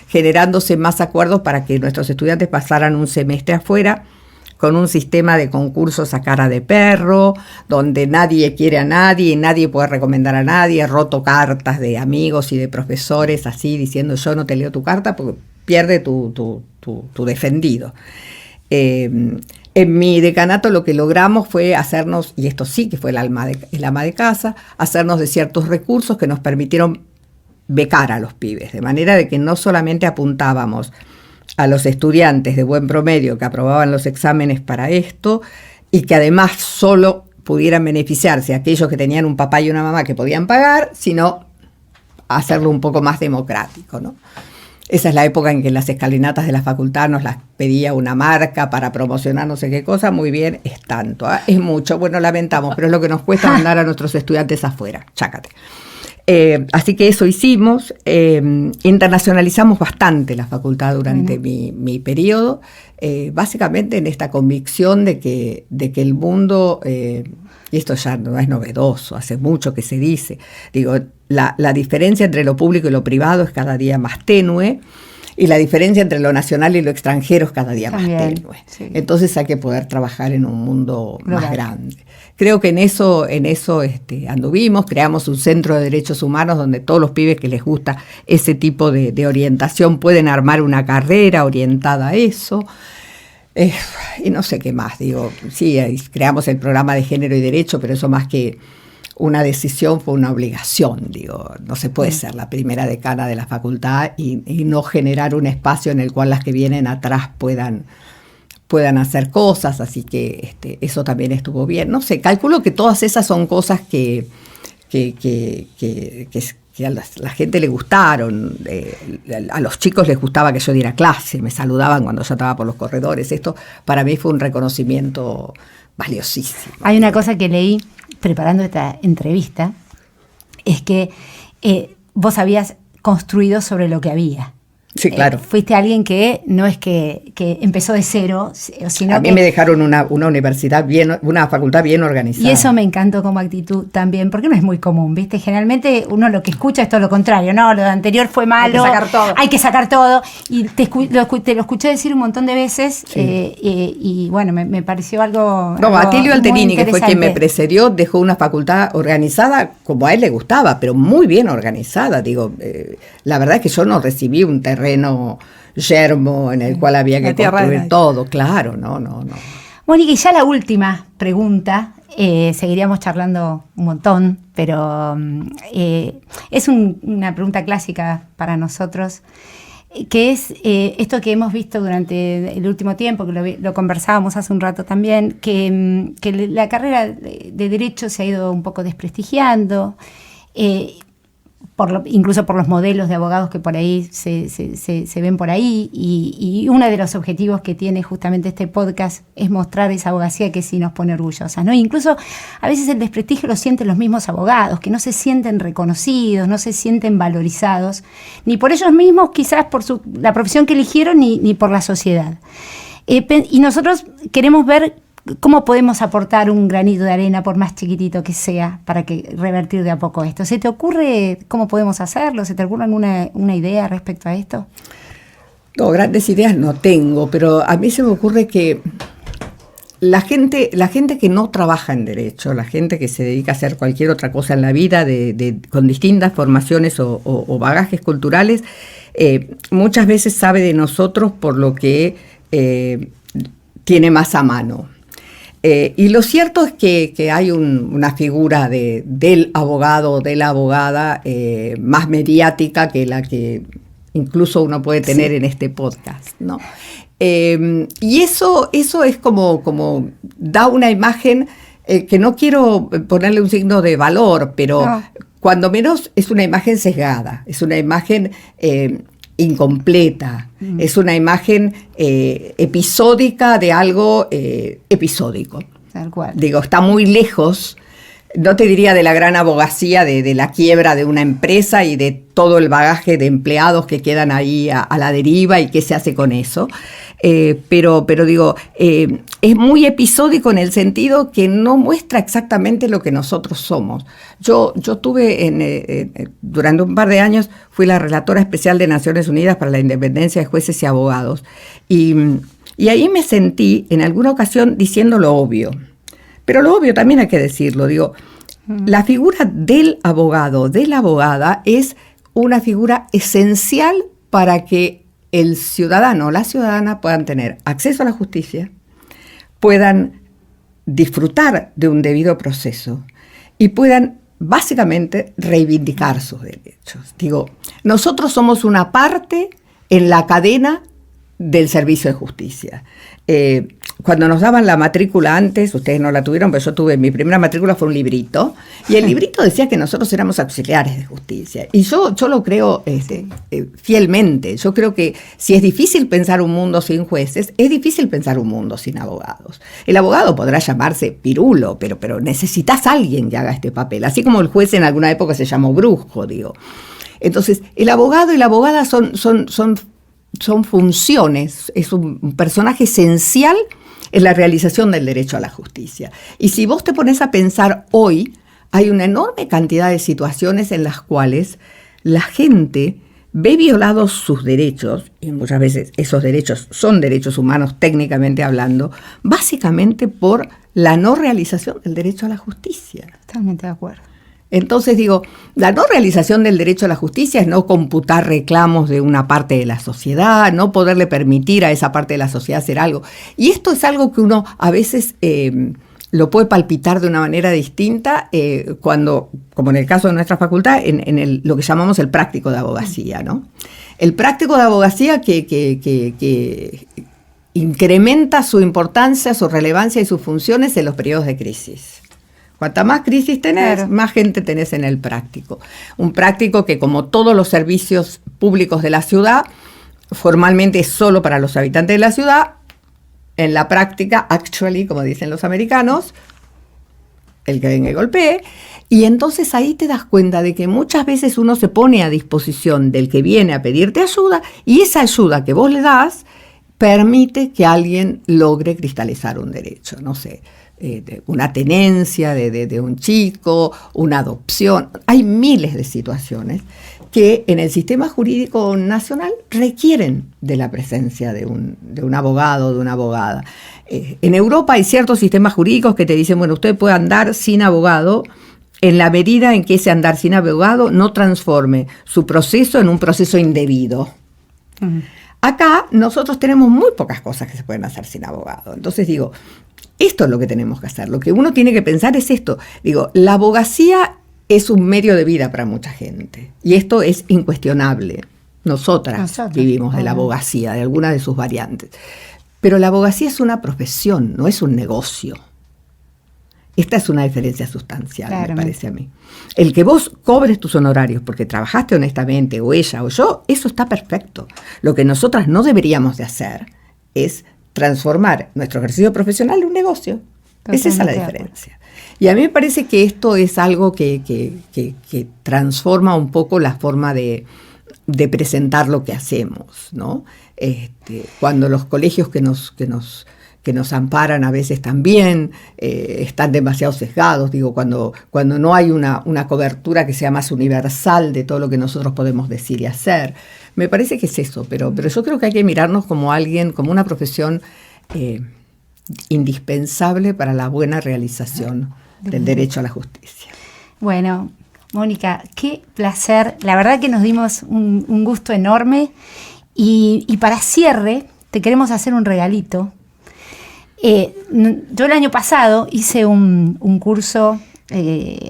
generándose más acuerdos para que nuestros estudiantes pasaran un semestre afuera con un sistema de concursos a cara de perro, donde nadie quiere a nadie, nadie puede recomendar a nadie. He roto cartas de amigos y de profesores así diciendo yo no te leo tu carta porque pierde tu defendido. En mi decanato lo que logramos fue hacernos, y esto sí que fue el ama de casa, hacernos de ciertos recursos que nos permitieron becar a los pibes, de manera de que no solamente apuntábamos a los estudiantes de buen promedio que aprobaban los exámenes para esto y que además solo pudieran beneficiarse aquellos que tenían un papá y una mamá que podían pagar, sino hacerlo un poco más democrático, ¿no? Esa es la época en que las escalinatas de la facultad nos las pedía una marca para promocionar no sé qué cosa. Muy bien, es tanto, ¿eh? Es mucho, bueno, lamentamos, pero es lo que nos cuesta mandar a nuestros estudiantes afuera, chácate. Así que eso hicimos, internacionalizamos bastante la facultad durante mi periodo, básicamente en esta convicción de que el mundo, y esto ya no es novedoso, hace mucho que se dice, digo, la diferencia entre lo público y lo privado es cada día más tenue, y la diferencia entre lo nacional y lo extranjero es cada día también más tenue. Sí. Entonces hay que poder trabajar en un mundo más grande. Creo que en eso anduvimos, creamos un centro de derechos humanos donde todos los pibes que les gusta ese tipo de orientación pueden armar una carrera orientada a eso. Y no sé qué más, digo, sí, creamos el programa de género y derecho, pero eso más que una decisión fue una obligación, digo, no se puede ser la primera decana de la facultad y no generar un espacio en el cual las que vienen atrás puedan hacer cosas, así que eso también estuvo bien. No sé, calculo que todas esas son cosas que a la gente le gustaron, a los chicos les gustaba que yo diera clase, me saludaban cuando yo estaba por los corredores. Esto para mí fue un reconocimiento valiosísimo. Hay una cosa que leí preparando esta entrevista, es que vos habías construido sobre lo que había. Sí, claro. Fuiste alguien que no es que empezó de cero, sino a mí me dejaron una universidad una facultad bien organizada. Y eso me encantó como actitud también, porque no es muy común, ¿viste? Generalmente uno lo que escucha es todo lo contrario, ¿no? Lo anterior fue malo, hay que sacar todo. Y te lo escuché decir un montón de veces, sí. Y bueno, me pareció algo. No, Atilio Alterini, que fue quien me precedió, dejó una facultad organizada como a él le gustaba, pero muy bien organizada. Digo, la verdad es que yo no recibí un terreno yermo en el cual había que construir todo, claro, no. Mónica, y ya la última pregunta, seguiríamos charlando un montón, pero es una pregunta clásica para nosotros, que es esto que hemos visto durante el último tiempo, que lo conversábamos hace un rato también, que la carrera de Derecho se ha ido un poco desprestigiando, incluso por los modelos de abogados que por ahí se ven por ahí, y uno de los objetivos que tiene justamente este podcast es mostrar esa abogacía que sí nos pone orgullosas, ¿no? Incluso a veces el desprestigio lo sienten los mismos abogados, que no se sienten reconocidos, no se sienten valorizados, ni por ellos mismos, quizás por la profesión que eligieron, ni por la sociedad. Y nosotros queremos ver ¿cómo podemos aportar un granito de arena, por más chiquitito que sea, para revertir de a poco esto? ¿Se te ocurre cómo podemos hacerlo? ¿Se te ocurre alguna una idea respecto a esto? No, grandes ideas no tengo, pero a mí se me ocurre que la gente que no trabaja en derecho, la gente que se dedica a hacer cualquier otra cosa en la vida con distintas formaciones o bagajes culturales, muchas veces sabe de nosotros por lo que tiene más a mano. Y lo cierto es que hay una figura del abogado o de la abogada más mediática que la que incluso uno puede tener en este podcast, ¿no? Y eso es como da una imagen que no quiero ponerle un signo de valor, pero cuando menos es una imagen sesgada, es una imagen incompleta, es una imagen episódica de algo episódico. Tal cual. Digo, está muy lejos, no te diría de la gran abogacía de la quiebra de una empresa y de todo el bagaje de empleados que quedan ahí a la deriva y qué se hace con eso. Pero digo, es muy episódico en el sentido que no muestra exactamente lo que nosotros somos. Yo tuve, durante un par de años, fui la relatora especial de Naciones Unidas para la independencia de jueces y abogados. Y ahí me sentí, en alguna ocasión, diciendo lo obvio. Pero lo obvio también hay que decirlo. Digo, la figura del abogado, de la abogada, es una figura esencial para que el ciudadano o la ciudadana puedan tener acceso a la justicia, puedan disfrutar de un debido proceso y puedan básicamente reivindicar sus derechos. Digo, nosotros somos una parte en la cadena del servicio de justicia. Cuando nos daban la matrícula antes, ustedes no la tuvieron, pero yo tuve, mi primera matrícula fue un librito, y el librito decía que nosotros éramos auxiliares de justicia. Y yo lo creo fielmente. Yo creo que si es difícil pensar un mundo sin jueces, es difícil pensar un mundo sin abogados. El abogado podrá llamarse pirulo, pero necesitas a alguien que haga este papel, así como el juez en alguna época se llamó brujo, digo. Entonces, el abogado y la abogada son funciones, es un personaje esencial en la realización del derecho a la justicia. Y si vos te pones a pensar hoy, hay una enorme cantidad de situaciones en las cuales la gente ve violados sus derechos, y muchas veces esos derechos son derechos humanos técnicamente hablando, básicamente por la no realización del derecho a la justicia. Totalmente de acuerdo. Entonces digo, la no realización del derecho a la justicia es no computar reclamos de una parte de la sociedad, no poderle permitir a esa parte de la sociedad hacer algo. Y esto es algo que uno a veces lo puede palpitar de una manera distinta cuando, como en el caso de nuestra facultad, en lo que llamamos el práctico de abogacía, ¿no? El práctico de abogacía que incrementa su importancia, su relevancia y sus funciones en los periodos de crisis. Cuanta más crisis tenés, claro, más gente tenés en el práctico. Un práctico que, como todos los servicios públicos de la ciudad, formalmente es solo para los habitantes de la ciudad. En la práctica, actually, como dicen los americanos, el que venga y golpee. Y entonces ahí te das cuenta de que muchas veces uno se pone a disposición del que viene a pedirte ayuda, y esa ayuda que vos le das permite que alguien logre cristalizar un derecho, no sé, una tenencia de un chico, una adopción. Hay miles de situaciones que en el sistema jurídico nacional requieren de la presencia de un abogado o de una abogada. En Europa hay ciertos sistemas jurídicos que te dicen, bueno, usted puede andar sin abogado en la medida en que ese andar sin abogado no transforme su proceso en un proceso indebido. Uh-huh. Acá nosotros tenemos muy pocas cosas que se pueden hacer sin abogado. Entonces digo, esto es lo que tenemos que hacer. Lo que uno tiene que pensar es esto. Digo, la abogacía es un medio de vida para mucha gente. Y esto es incuestionable. Nosotras vivimos de la abogacía, de alguna de sus variantes. Pero la abogacía es una profesión, no es un negocio. Esta es una diferencia sustancial, claramente, me parece a mí. El que vos cobres tus honorarios porque trabajaste honestamente, o ella o yo, eso está perfecto. Lo que nosotras no deberíamos de hacer es transformar nuestro ejercicio profesional en un negocio. Totalmente. Es esa la diferencia. Y a mí me parece que esto es algo que transforma un poco la forma de presentar lo que hacemos, ¿no? Cuando los colegios que nos amparan a veces también están demasiado sesgados, digo, cuando no hay una cobertura que sea más universal de todo lo que nosotros podemos decir y hacer. Me parece que es eso, pero yo creo que hay que mirarnos como alguien, como una profesión indispensable para la buena realización del derecho a la justicia. Bueno, Mónica, qué placer. La verdad que nos dimos un gusto enorme. Y para cierre, te queremos hacer un regalito. Yo el año pasado hice un curso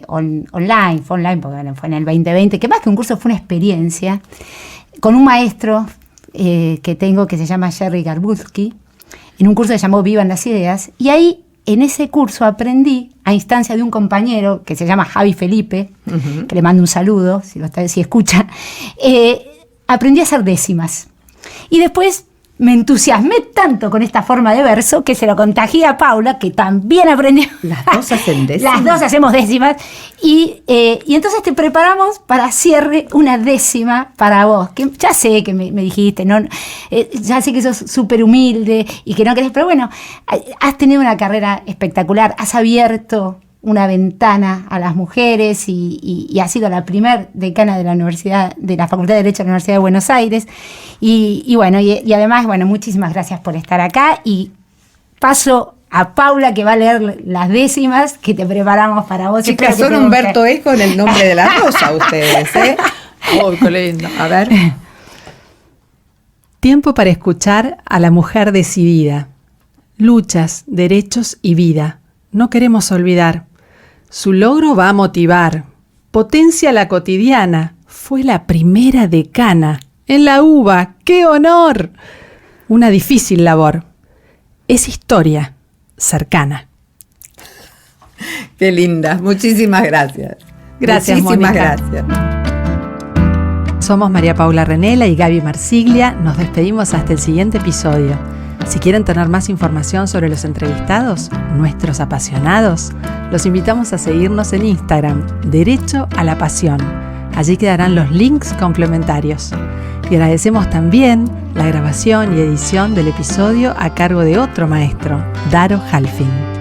online, fue online porque bueno, fue en el 2020, que más que un curso fue una experiencia, con un maestro que tengo que se llama Jerry Garbulski, en un curso que se llamó Vivan las Ideas, y ahí en ese curso aprendí, a instancia de un compañero que se llama Javi Felipe, que le mando un saludo, si escucha, aprendí a hacer décimas. Y después me entusiasmé tanto con esta forma de verso que se lo contagié a Paula, que también aprendió. Las dos hacen décimas. Las dos hacemos décimas. Y entonces te preparamos para cierre una décima para vos. Que ya sé que me dijiste, ¿no? Ya sé que sos súper humilde y que no querés, pero bueno, has tenido una carrera espectacular, has abierto una ventana a las mujeres y ha sido la primer decana de la Universidad, de la Facultad de Derecho de la Universidad de Buenos Aires. Y bueno, y además, bueno, muchísimas gracias por estar acá. Y paso a Paula, que va a leer las décimas que te preparamos para vos. Chicas, son Humberto Eco en el nombre de la rosa ustedes, ¿eh? ¡Uy, qué lindo! A ver. Tiempo para escuchar a la mujer decidida. Luchas, derechos y vida. No queremos olvidar. Su logro va a motivar. Potencia la cotidiana. Fue la primera decana. En la UBA. ¡Qué honor! Una difícil labor. Es historia cercana. Qué linda. Muchísimas gracias. Gracias, Muchísimas Mónica. gracias. Somos María Paula Renela y Gaby Marsiglia. Nos despedimos hasta el siguiente episodio. Si quieren tener más información sobre los entrevistados, nuestros apasionados, los invitamos a seguirnos en Instagram, Derecho a la Pasión. Allí quedarán los links complementarios. Y agradecemos también la grabación y edición del episodio a cargo de otro maestro, Daro Halfin.